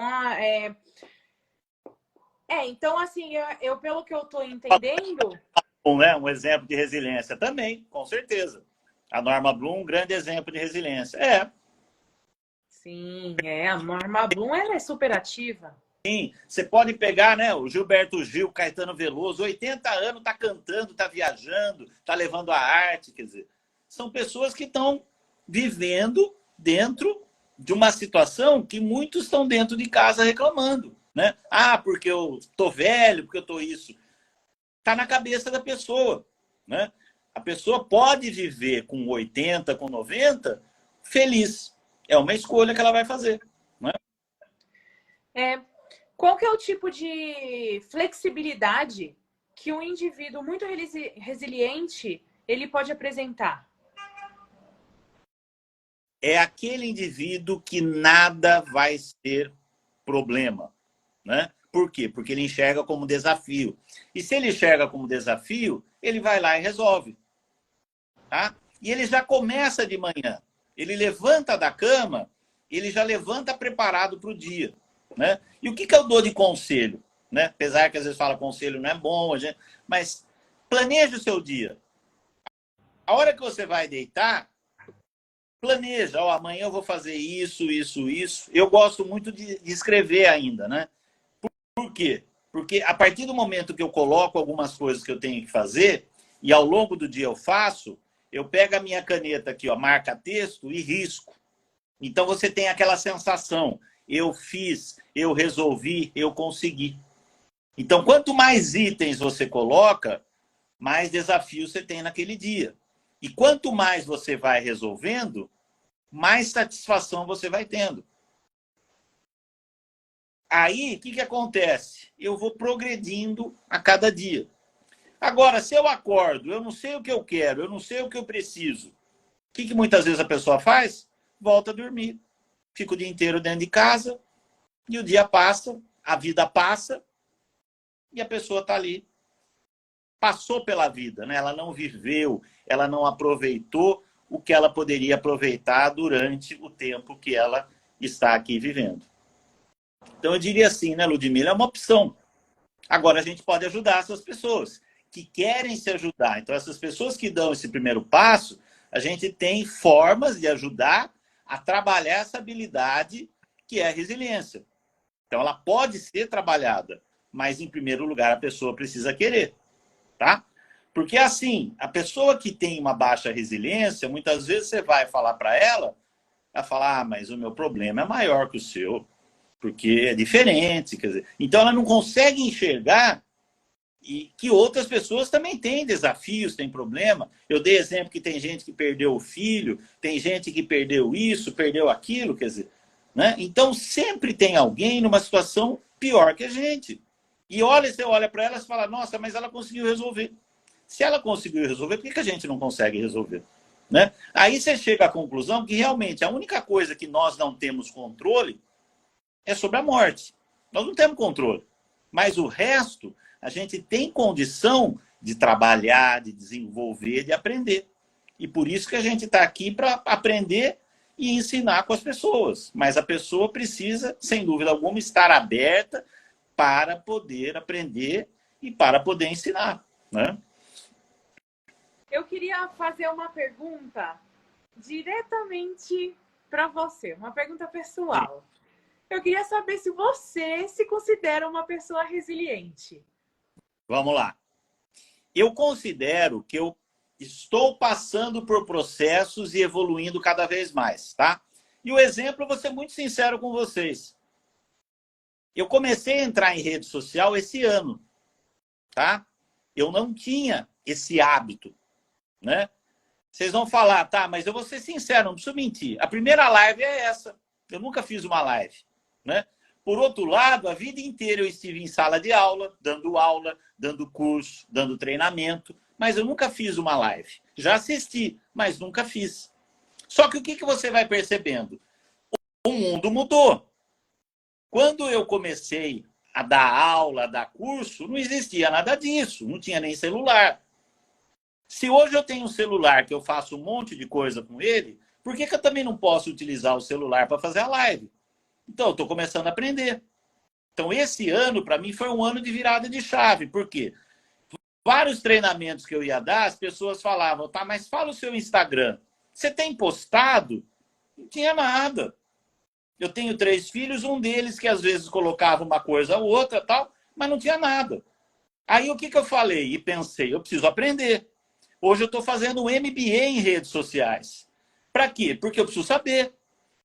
então assim, eu pelo que eu estou entendendo. Um exemplo de resiliência também, com certeza. A Norma Bloom, um grande exemplo de resiliência. Sim, a Norma Bloom, ela é super ativa. Sim, você pode pegar, né, o Gilberto Gil, Caetano Veloso, 80 anos, tá cantando, tá viajando, tá levando a arte, quer dizer, são pessoas que estão vivendo dentro de uma situação que muitos estão dentro de casa reclamando, né? Porque eu tô velho, porque eu tô isso. Tá na cabeça da pessoa, né? A pessoa pode viver com 80, com 90, feliz. É uma escolha que ela vai fazer, né? Qual que é o tipo de flexibilidade que um indivíduo muito resiliente ele pode apresentar? É aquele indivíduo que nada vai ser problema, né? Por quê? Porque ele enxerga como desafio. E se ele enxerga como desafio, ele vai lá e resolve, tá? E ele já começa de manhã. Ele levanta da cama, ele já levanta preparado para o dia, né? E o que eu dou de conselho, né? Apesar que às vezes fala conselho não é bom, mas planeje o seu dia. A hora que você vai deitar, Planeja, ó, amanhã eu vou fazer isso, isso, isso. Eu gosto muito de escrever ainda, né? Por quê? Porque a partir do momento que eu coloco algumas coisas que eu tenho que fazer, e ao longo do dia eu faço, eu pego a minha caneta aqui, ó, marca texto e risco. Então você tem aquela sensação, eu fiz, eu resolvi, eu consegui. Então, quanto mais itens você coloca, mais desafios você tem naquele dia. E quanto mais você vai resolvendo, mais satisfação você vai tendo. Aí, o que acontece? Eu vou progredindo a cada dia. Agora, se eu acordo, eu não sei o que eu quero, eu não sei o que eu preciso, o que muitas vezes a pessoa faz? Volta a dormir. Fica o dia inteiro dentro de casa, e o dia passa, a vida passa, e a pessoa está ali. Passou pela vida, né? Ela não viveu, ela não aproveitou o que ela poderia aproveitar durante o tempo que ela está aqui vivendo. Então, eu diria assim, né, Ludmila? É uma opção. Agora, a gente pode ajudar essas pessoas que querem se ajudar. Então, essas pessoas que dão esse primeiro passo, a gente tem formas de ajudar a trabalhar essa habilidade que é a resiliência. Então, ela pode ser trabalhada, mas, em primeiro lugar, a pessoa precisa querer, tá? Porque, assim, a pessoa que tem uma baixa resiliência, muitas vezes você vai falar para ela fala, mas o meu problema é maior que o seu, porque é diferente. Quer dizer, então, ela não consegue enxergar e que outras pessoas também têm desafios, têm problema. Eu dei exemplo que tem gente que perdeu o filho, tem gente que perdeu isso, perdeu aquilo, quer dizer, né? Então sempre tem alguém numa situação pior que a gente. E olha, você olha para ela e fala, nossa, mas ela conseguiu resolver. Se ela conseguiu resolver, por que a gente não consegue resolver? Né? Aí você chega à conclusão que realmente a única coisa que nós não temos controle é sobre a morte. Nós não temos controle. Mas o resto, a gente tem condição de trabalhar, de desenvolver, de aprender. E por isso que a gente está aqui para aprender e ensinar com as pessoas. Mas a pessoa precisa, sem dúvida alguma, estar aberta para poder aprender e para poder ensinar, né? Eu queria fazer uma pergunta diretamente para você, uma pergunta pessoal. Eu queria saber se você se considera uma pessoa resiliente. Vamos lá. Eu considero que eu estou passando por processos e evoluindo cada vez mais, tá? E o exemplo, eu vou ser muito sincero com vocês. Eu comecei a entrar em rede social esse ano, tá? Eu não tinha esse hábito, né? Vocês vão falar, tá, mas eu vou ser sincero, não preciso mentir. A primeira live é essa. Eu nunca fiz uma live, né? Por outro lado, a vida inteira eu estive em sala de aula, dando curso, dando treinamento, mas eu nunca fiz uma live. Já assisti, mas nunca fiz. Só que o que você vai percebendo? O mundo mudou. Quando eu comecei a dar aula, a dar curso, não existia nada disso, não tinha nem celular. Se hoje eu tenho um celular que eu faço um monte de coisa com ele, por que eu também não posso utilizar o celular para fazer a live? Então, eu estou começando a aprender. Então, esse ano, para mim, foi um ano de virada de chave. Por quê? Vários treinamentos que eu ia dar, as pessoas falavam, tá, mas fala o seu Instagram. Você tem postado? Não tinha nada. Eu tenho 3 filhos, um deles que às vezes colocava uma coisa ou outra, tal, mas não tinha nada. Aí, o que eu falei e pensei? Eu preciso aprender. Hoje eu estou fazendo um MBA em redes sociais. Para quê? Porque eu preciso saber.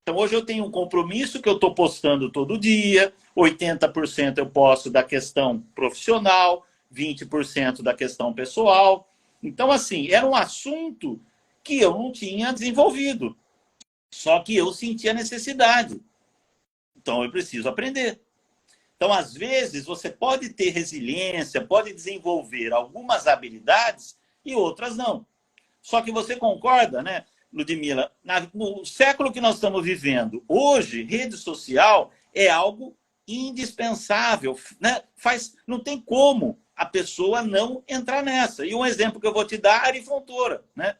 Então, hoje eu tenho um compromisso que eu estou postando todo dia, 80% eu posto da questão profissional, 20% da questão pessoal. Então, assim, era um assunto que eu não tinha desenvolvido. Só que eu sentia necessidade. Então, eu preciso aprender. Então, às vezes, você pode ter resiliência, pode desenvolver algumas habilidades e outras não. Só que você concorda, né, Ludmila? No século que nós estamos vivendo, hoje, rede social é algo indispensável, né? Não tem como a pessoa não entrar nessa. E um exemplo que eu vou te dar, Ari Fontoura, né?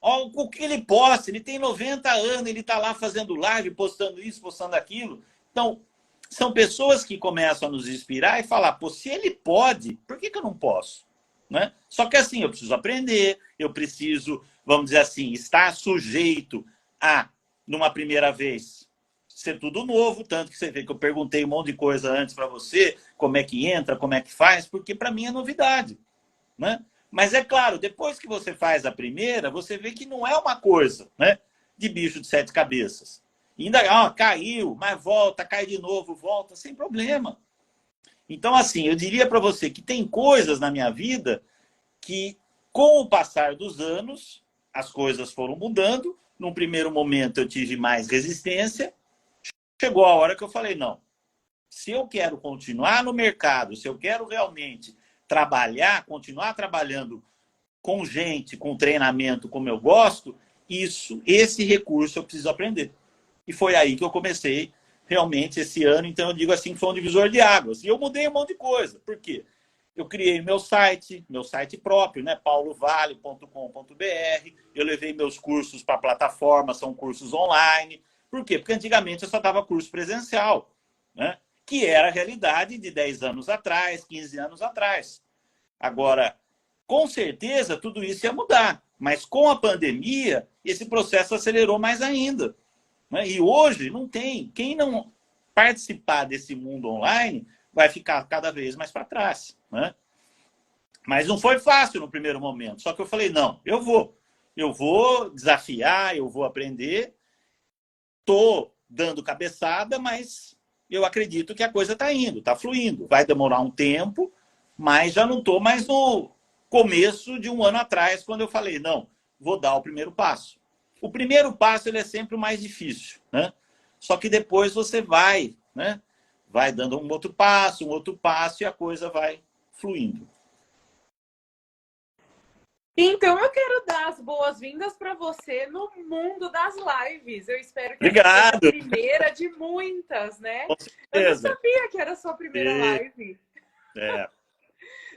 O que ele posta, ele tem 90 anos, ele está lá fazendo live, postando isso, postando aquilo. Então, são pessoas que começam a nos inspirar e falar, pô, se ele pode, por que eu não posso? Né? Só que assim, eu preciso aprender, eu preciso vamos dizer assim, está sujeito a, numa primeira vez, ser tudo novo, tanto que você vê que eu perguntei um monte de coisa antes para você, como é que entra, como é que faz, porque para mim é novidade, né? Mas é claro, depois que você faz a primeira, você vê que não é uma coisa, né, de bicho de sete cabeças. E ainda, caiu, mas volta, cai de novo, volta, sem problema. Então, assim, eu diria para você que tem coisas na minha vida que, com o passar dos anos, as coisas foram mudando. Num primeiro momento, eu tive mais resistência. Chegou a hora que eu falei, não, se eu quero continuar no mercado, se eu quero realmente trabalhar, continuar trabalhando com gente, com treinamento como eu gosto, esse recurso eu preciso aprender. E foi aí que eu comecei realmente esse ano. Então, eu digo assim, que foi um divisor de águas. E eu mudei um monte de coisa. Por quê? Eu criei meu site próprio, né? paulovale.com.br. Eu levei meus cursos para a plataforma, são cursos online. Por quê? Porque antigamente eu só dava curso presencial, né? Que era a realidade de 10 anos atrás, 15 anos atrás. Agora, com certeza, tudo isso ia mudar. Mas com a pandemia, esse processo acelerou mais ainda, né? E hoje não tem. Quem não participar desse mundo online vai ficar cada vez mais para trás, né? Mas não foi fácil no primeiro momento. Só que eu falei, não, eu vou desafiar, eu vou aprender. Estou dando cabeçada, mas eu acredito que a coisa está indo, está fluindo. Vai demorar um tempo, mas já não estou mais no começo de um ano atrás, quando eu falei, não, vou dar o primeiro passo. O primeiro passo ele é sempre o mais difícil, né? Só que depois você vai, né? Vai dando um outro passo e a coisa vai fluindo. Então, eu quero dar as boas-vindas para você no mundo das lives. Eu espero que essa seja a Obrigado. primeira de muitas, né? Com Eu não certeza. sabia que era a sua primeira E, live. é,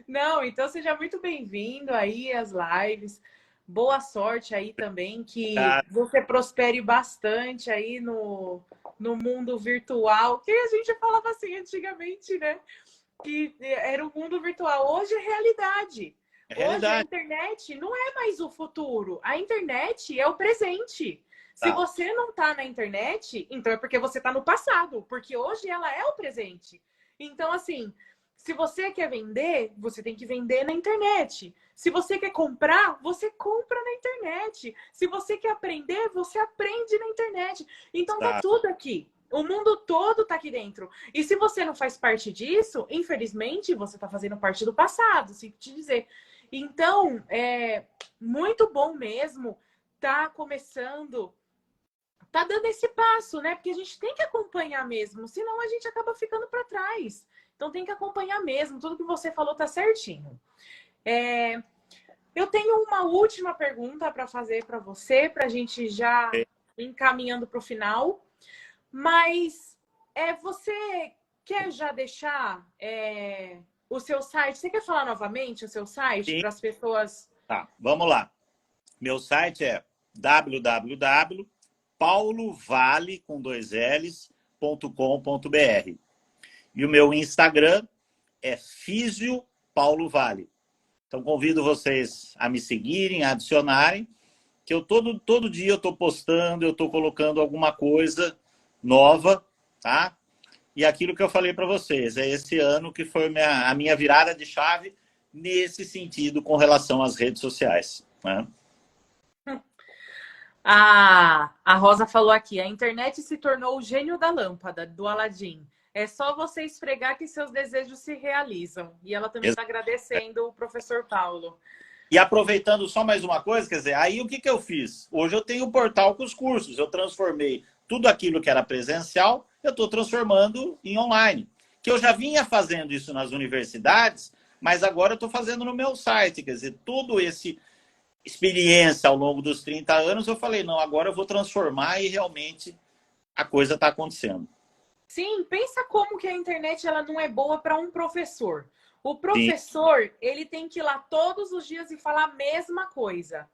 Não, então seja muito bem-vindo aí às lives. Boa sorte aí também, que cara, você prospere bastante aí no mundo virtual, que a gente falava assim antigamente, né? Que era o mundo virtual. Hoje é realidade. é Hoje a realidade. internet não é mais o futuro. A internet é o presente. Se Tá, você não está na internet, então é porque você está no passado, porque hoje ela é o presente. Então, assim, se você quer vender, você tem que vender na internet. Se você quer comprar, você compra na internet. Se você quer aprender, você aprende na internet. Então tá tá, tudo aqui. O mundo todo tá aqui dentro. E se você não faz parte disso, infelizmente, você tá fazendo parte do passado, sinto te dizer. Então, é muito bom mesmo tá começando, tá dando esse passo, né? Porque a gente tem que acompanhar mesmo, senão a gente acaba ficando para trás. Então tem que acompanhar mesmo, tudo que você falou tá certinho. É, eu tenho uma última pergunta para fazer para você, para a gente já encaminhando para o final. Mas você quer já deixar o seu site? Você quer falar novamente o seu site sim, para as pessoas? tá. Vamos lá. Meu site é www.paulovale, com dois L's.com.br. E o meu Instagram é Físio Paulo Vale. Então, convido vocês a me seguirem, a adicionarem, que eu todo dia eu estou postando, eu estou colocando alguma coisa nova, tá? E aquilo que eu falei para vocês, é esse ano que foi a minha virada de chave nesse sentido com relação às redes sociais, né? A Rosa falou aqui, a internet se tornou o gênio da lâmpada, do Aladim. É só você esfregar que seus desejos se realizam. E ela também está agradecendo o professor Paulo. E aproveitando só mais uma coisa, quer dizer, aí o que eu fiz? Hoje eu tenho o portal com os cursos, eu transformei tudo aquilo que era presencial, eu estou transformando em online. Que eu já vinha fazendo isso nas universidades, mas agora eu estou fazendo no meu site, quer dizer, tudo esse experiência ao longo dos 30 anos, eu falei, não, agora eu vou transformar e realmente a coisa está acontecendo. Sim, pensa como que a internet ela não é boa para um professor. O Sim, professor, ele tem que ir lá todos os dias e falar a mesma coisa.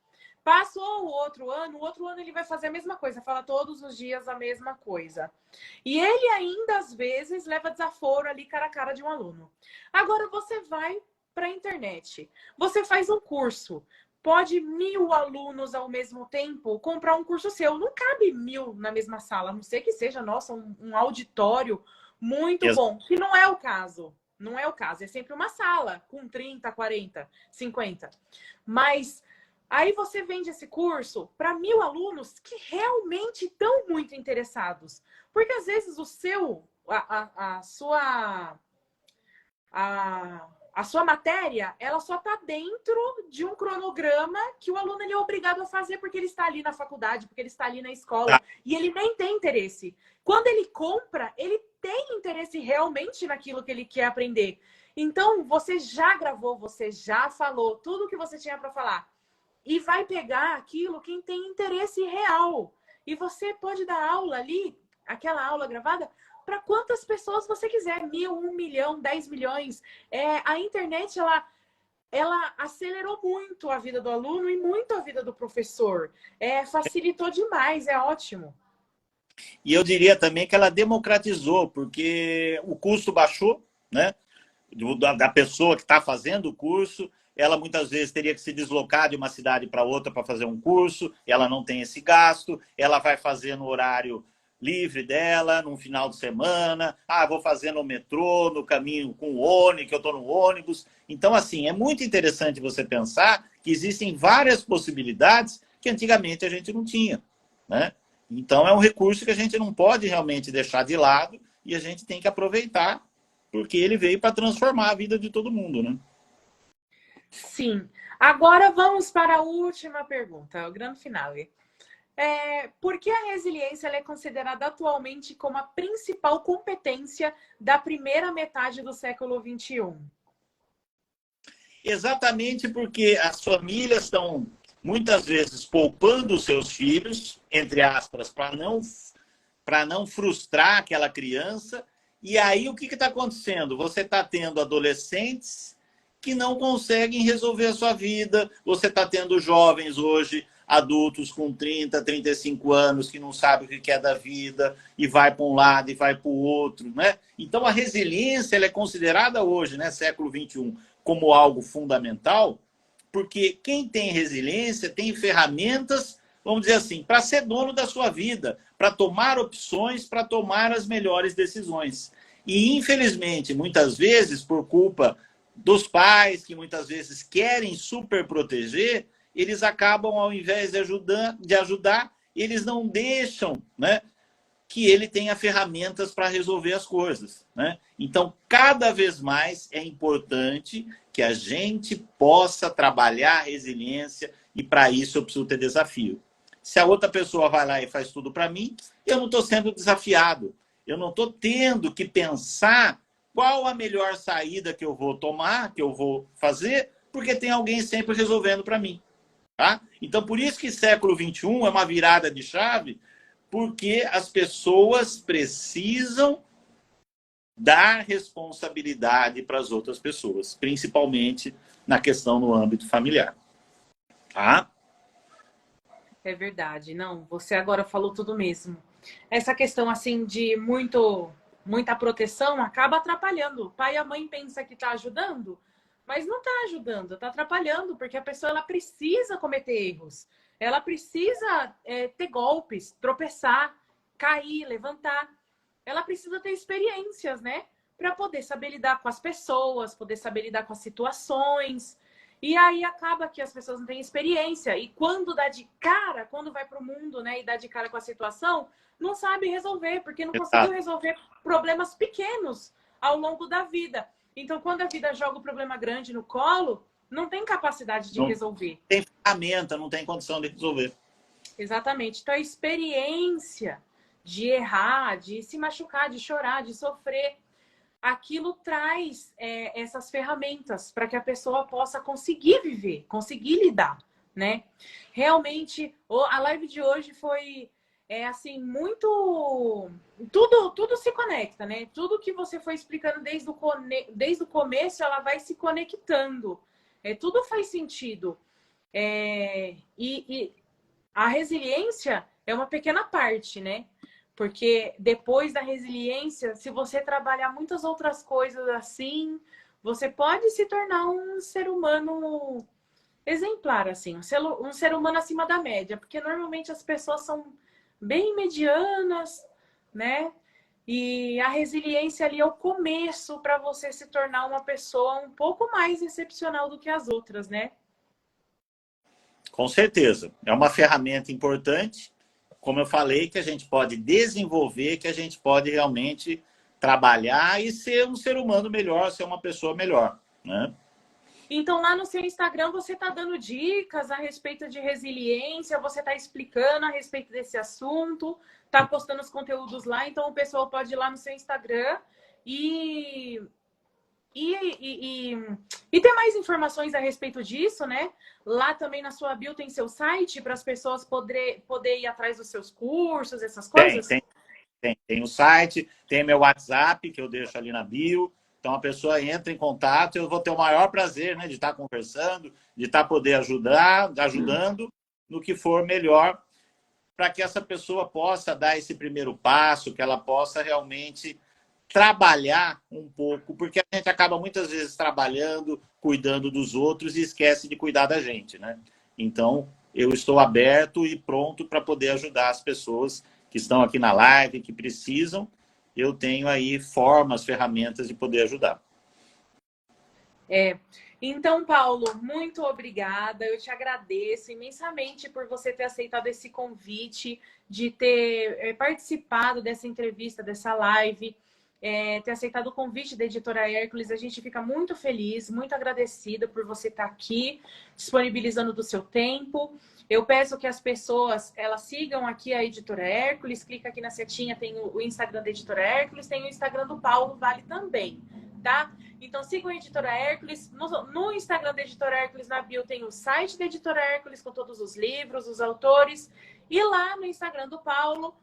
Passou o outro ano ele vai fazer a mesma coisa, fala todos os dias a mesma coisa. E ele ainda, às vezes, leva desaforo ali cara a cara de um aluno. Agora você vai para a internet, você faz um curso. pode 1.000 alunos ao mesmo tempo comprar um curso seu. Não cabe 1.000 na mesma sala, a não ser que seja, nossa, um auditório muito bom. Que não é o caso. Não é o caso. É sempre uma sala com 30, 40, 50. Mas aí você vende esse curso para 1.000 alunos que realmente estão muito interessados. Porque às vezes o seu, a sua matéria, ela só está dentro de um cronograma que o aluno ele é obrigado a fazer porque ele está ali na faculdade, porque ele está ali na escola, e ele nem tem interesse. Quando ele compra, ele tem interesse realmente naquilo que ele quer aprender. Então, você já gravou, você já falou tudo o que você tinha para falar. E vai pegar aquilo quem tem interesse real. E você pode dar aula ali, aquela aula gravada, para quantas pessoas você quiser, 1.000, 1 milhão, 10 milhões. A internet, ela acelerou muito a vida do aluno e muito a vida do professor. Facilitou demais, é ótimo. E eu diria também que ela democratizou, porque o custo baixou, né? Da pessoa que está fazendo o curso. Ela muitas vezes teria que se deslocar de uma cidade para outra para fazer um curso, ela não tem esse gasto, ela vai fazer no horário livre dela, num final de semana, vou fazer no metrô, no caminho com o ônibus, que eu estou no ônibus. Então, assim, é muito interessante você pensar que existem várias possibilidades que antigamente a gente não tinha, né? Então, é um recurso que a gente não pode realmente deixar de lado e a gente tem que aproveitar, porque ele veio para transformar a vida de todo mundo, né? Sim. Agora vamos para a última pergunta, o grande finale. Por que a resiliência ela é considerada atualmente como a principal competência da primeira metade do século XXI? Exatamente porque as famílias estão, muitas vezes, poupando os seus filhos, entre aspas, para não frustrar aquela criança. E aí, o que está acontecendo? Você está tendo adolescentes que não conseguem resolver a sua vida. Você está tendo jovens hoje, adultos com 30, 35 anos, que não sabem o que é da vida, e vai para um lado e vai para o outro, né? Então, a resiliência ela é considerada hoje, né, século XXI, como algo fundamental, porque quem tem resiliência tem ferramentas, vamos dizer assim, para ser dono da sua vida, para tomar opções, para tomar as melhores decisões. E, infelizmente, muitas vezes, por culpa dos pais, que muitas vezes querem super proteger, eles acabam, ao invés de ajudar, eles não deixam, né, que ele tenha ferramentas para resolver as coisas, né? Então, cada vez mais é importante que a gente possa trabalhar a resiliência e, para isso, eu preciso ter desafio. Se a outra pessoa vai lá e faz tudo para mim, eu não estou sendo desafiado. Eu não estou tendo que pensar qual a melhor saída que eu vou tomar, que eu vou fazer, porque tem alguém sempre resolvendo para mim. Tá? Então, por isso que século XXI é uma virada de chave, porque as pessoas precisam dar responsabilidade para as outras pessoas, principalmente na questão no âmbito familiar. Tá? É verdade. Não, você agora falou tudo mesmo. Essa questão assim de muita proteção acaba atrapalhando. O pai e a mãe pensam que está ajudando, mas não está ajudando, está atrapalhando, porque a pessoa ela precisa cometer erros. Ela precisa ter golpes, tropeçar, cair, levantar. Ela precisa ter experiências, né? Para poder saber lidar com as pessoas, poder saber lidar com as situações. E aí acaba que as pessoas não têm experiência. E quando dá de cara, quando vai para o mundo, né, e dá de cara com a situação, não sabe resolver, porque não conseguiu resolver problemas pequenos ao longo da vida. Então, quando a vida joga o problema grande no colo, não tem capacidade de resolver. Não tem ferramenta, não tem condição de resolver. Exatamente. Então, a experiência de errar, de se machucar, de chorar, de sofrer, aquilo traz essas ferramentas para que a pessoa possa conseguir viver, conseguir lidar, né? Realmente, a live de hoje foi assim, muito... Tudo se conecta, né? Tudo que você foi explicando desde o começo, ela vai se conectando. Tudo faz sentido. E a resiliência é uma pequena parte, né? Porque depois da resiliência, se você trabalhar muitas outras coisas assim, você pode se tornar um ser humano exemplar, assim, um ser humano acima da média, porque normalmente as pessoas são bem medianas, né? E a resiliência ali é o começo para você se tornar uma pessoa um pouco mais excepcional do que as outras, né? Com certeza. É uma ferramenta importante, como eu falei, que a gente pode desenvolver, que a gente pode realmente trabalhar e ser um ser humano melhor, ser uma pessoa melhor, né? Então, lá no seu Instagram, você está dando dicas a respeito de resiliência, você está explicando a respeito desse assunto, está postando os conteúdos lá, então o pessoal pode ir lá no seu Instagram e, e, e, e, e ter mais informações a respeito disso, né? Lá também na sua bio tem seu site para as pessoas poder ir atrás dos seus cursos, essas Tem, coisas? tem, tem o site, tem meu WhatsApp, que eu deixo ali na bio. Então a pessoa entra em contato, eu vou ter o maior prazer, né, de estar conversando, de estar poder ajudando no que for melhor para que essa pessoa possa dar esse primeiro passo, que ela possa realmente trabalhar um pouco, porque a gente acaba muitas vezes trabalhando, cuidando dos outros e esquece de cuidar da gente, né? Então, eu estou aberto e pronto para poder ajudar as pessoas que estão aqui na live, que precisam. Eu tenho aí formas, ferramentas de poder ajudar. É. Então, Paulo, muito obrigada. Eu te agradeço imensamente por você ter aceitado esse convite, de ter participado dessa entrevista, dessa live, ter aceitado o convite da Editora Hércules. A gente fica muito feliz, muito agradecida por você estar aqui, disponibilizando do seu tempo. Eu peço que as pessoas elas sigam aqui a Editora Hércules, clica aqui na setinha, tem o Instagram da Editora Hércules, tem o Instagram do Paulo Vale também, tá? Então, sigam a Editora Hércules. No Instagram da Editora Hércules, na bio, tem o site da Editora Hércules com todos os livros, os autores. E lá no Instagram do Paulo,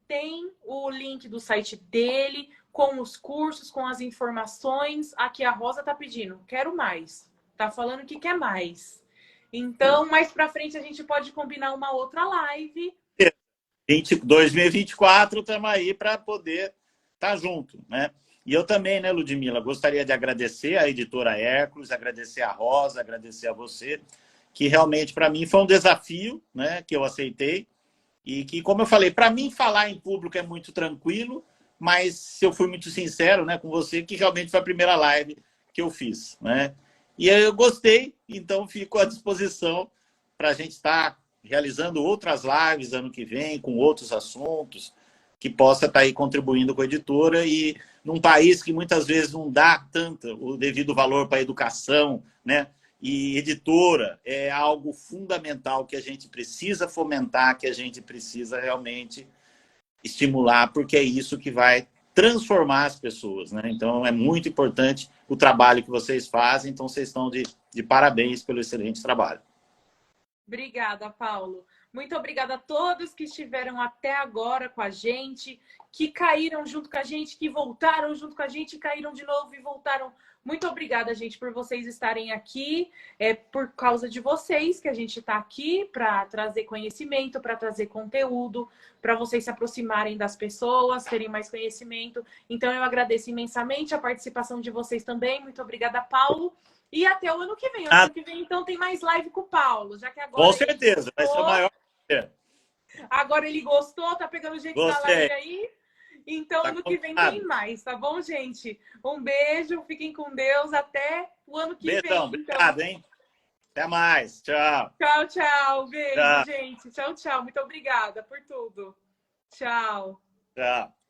tem o link do site dele, com os cursos, com as informações. Aqui a Rosa tá pedindo, quero mais. Tá falando que quer mais. Então, mais pra frente, a gente pode combinar uma outra live. 2024, estamos aí para poder estar junto, né? E eu também, né, Ludmila, gostaria de agradecer a Editora Hércules, agradecer a Rosa, agradecer a você, que realmente para mim foi um desafio, né, que eu aceitei e que, como eu falei, para mim falar em público é muito tranquilo, mas se eu fui muito sincero, né, com você, que realmente foi a primeira live que eu fiz, né? E eu gostei, então fico à disposição para a gente estar realizando outras lives ano que vem, com outros assuntos, que possa estar aí contribuindo com a editora e num país que muitas vezes não dá tanto o devido valor para a educação, né? E editora é algo fundamental que a gente precisa fomentar, que a gente precisa realmente estimular, porque é isso que vai transformar as pessoas, né? Então é muito importante o trabalho que vocês fazem, então vocês estão de parabéns pelo excelente trabalho. Obrigada, Paulo. Muito obrigada a todos que estiveram até agora com a gente, que caíram junto com a gente, que voltaram junto com a gente, caíram de novo e voltaram. Muito obrigada, gente, por vocês estarem aqui. É por causa de vocês que a gente está aqui para trazer conhecimento, para trazer conteúdo, para vocês se aproximarem das pessoas, terem mais conhecimento. Então, eu agradeço imensamente a participação de vocês também. Muito obrigada, Paulo. E até o ano que vem. O ano que vem, então, tem mais live com o Paulo, já que agora Com certeza, vai ser o maior. Agora ele gostou, tá pegando o jeito da live aí. Então, tá ano que vem tem mais, tá bom, gente? Um beijo, fiquem com Deus. Até o ano que Beijão, vem. obrigado, Então. hein? Até mais. Tchau. Tchau, tchau. Beijo, Tchau. gente. Tchau, tchau. Muito obrigada por tudo. Tchau. Tchau.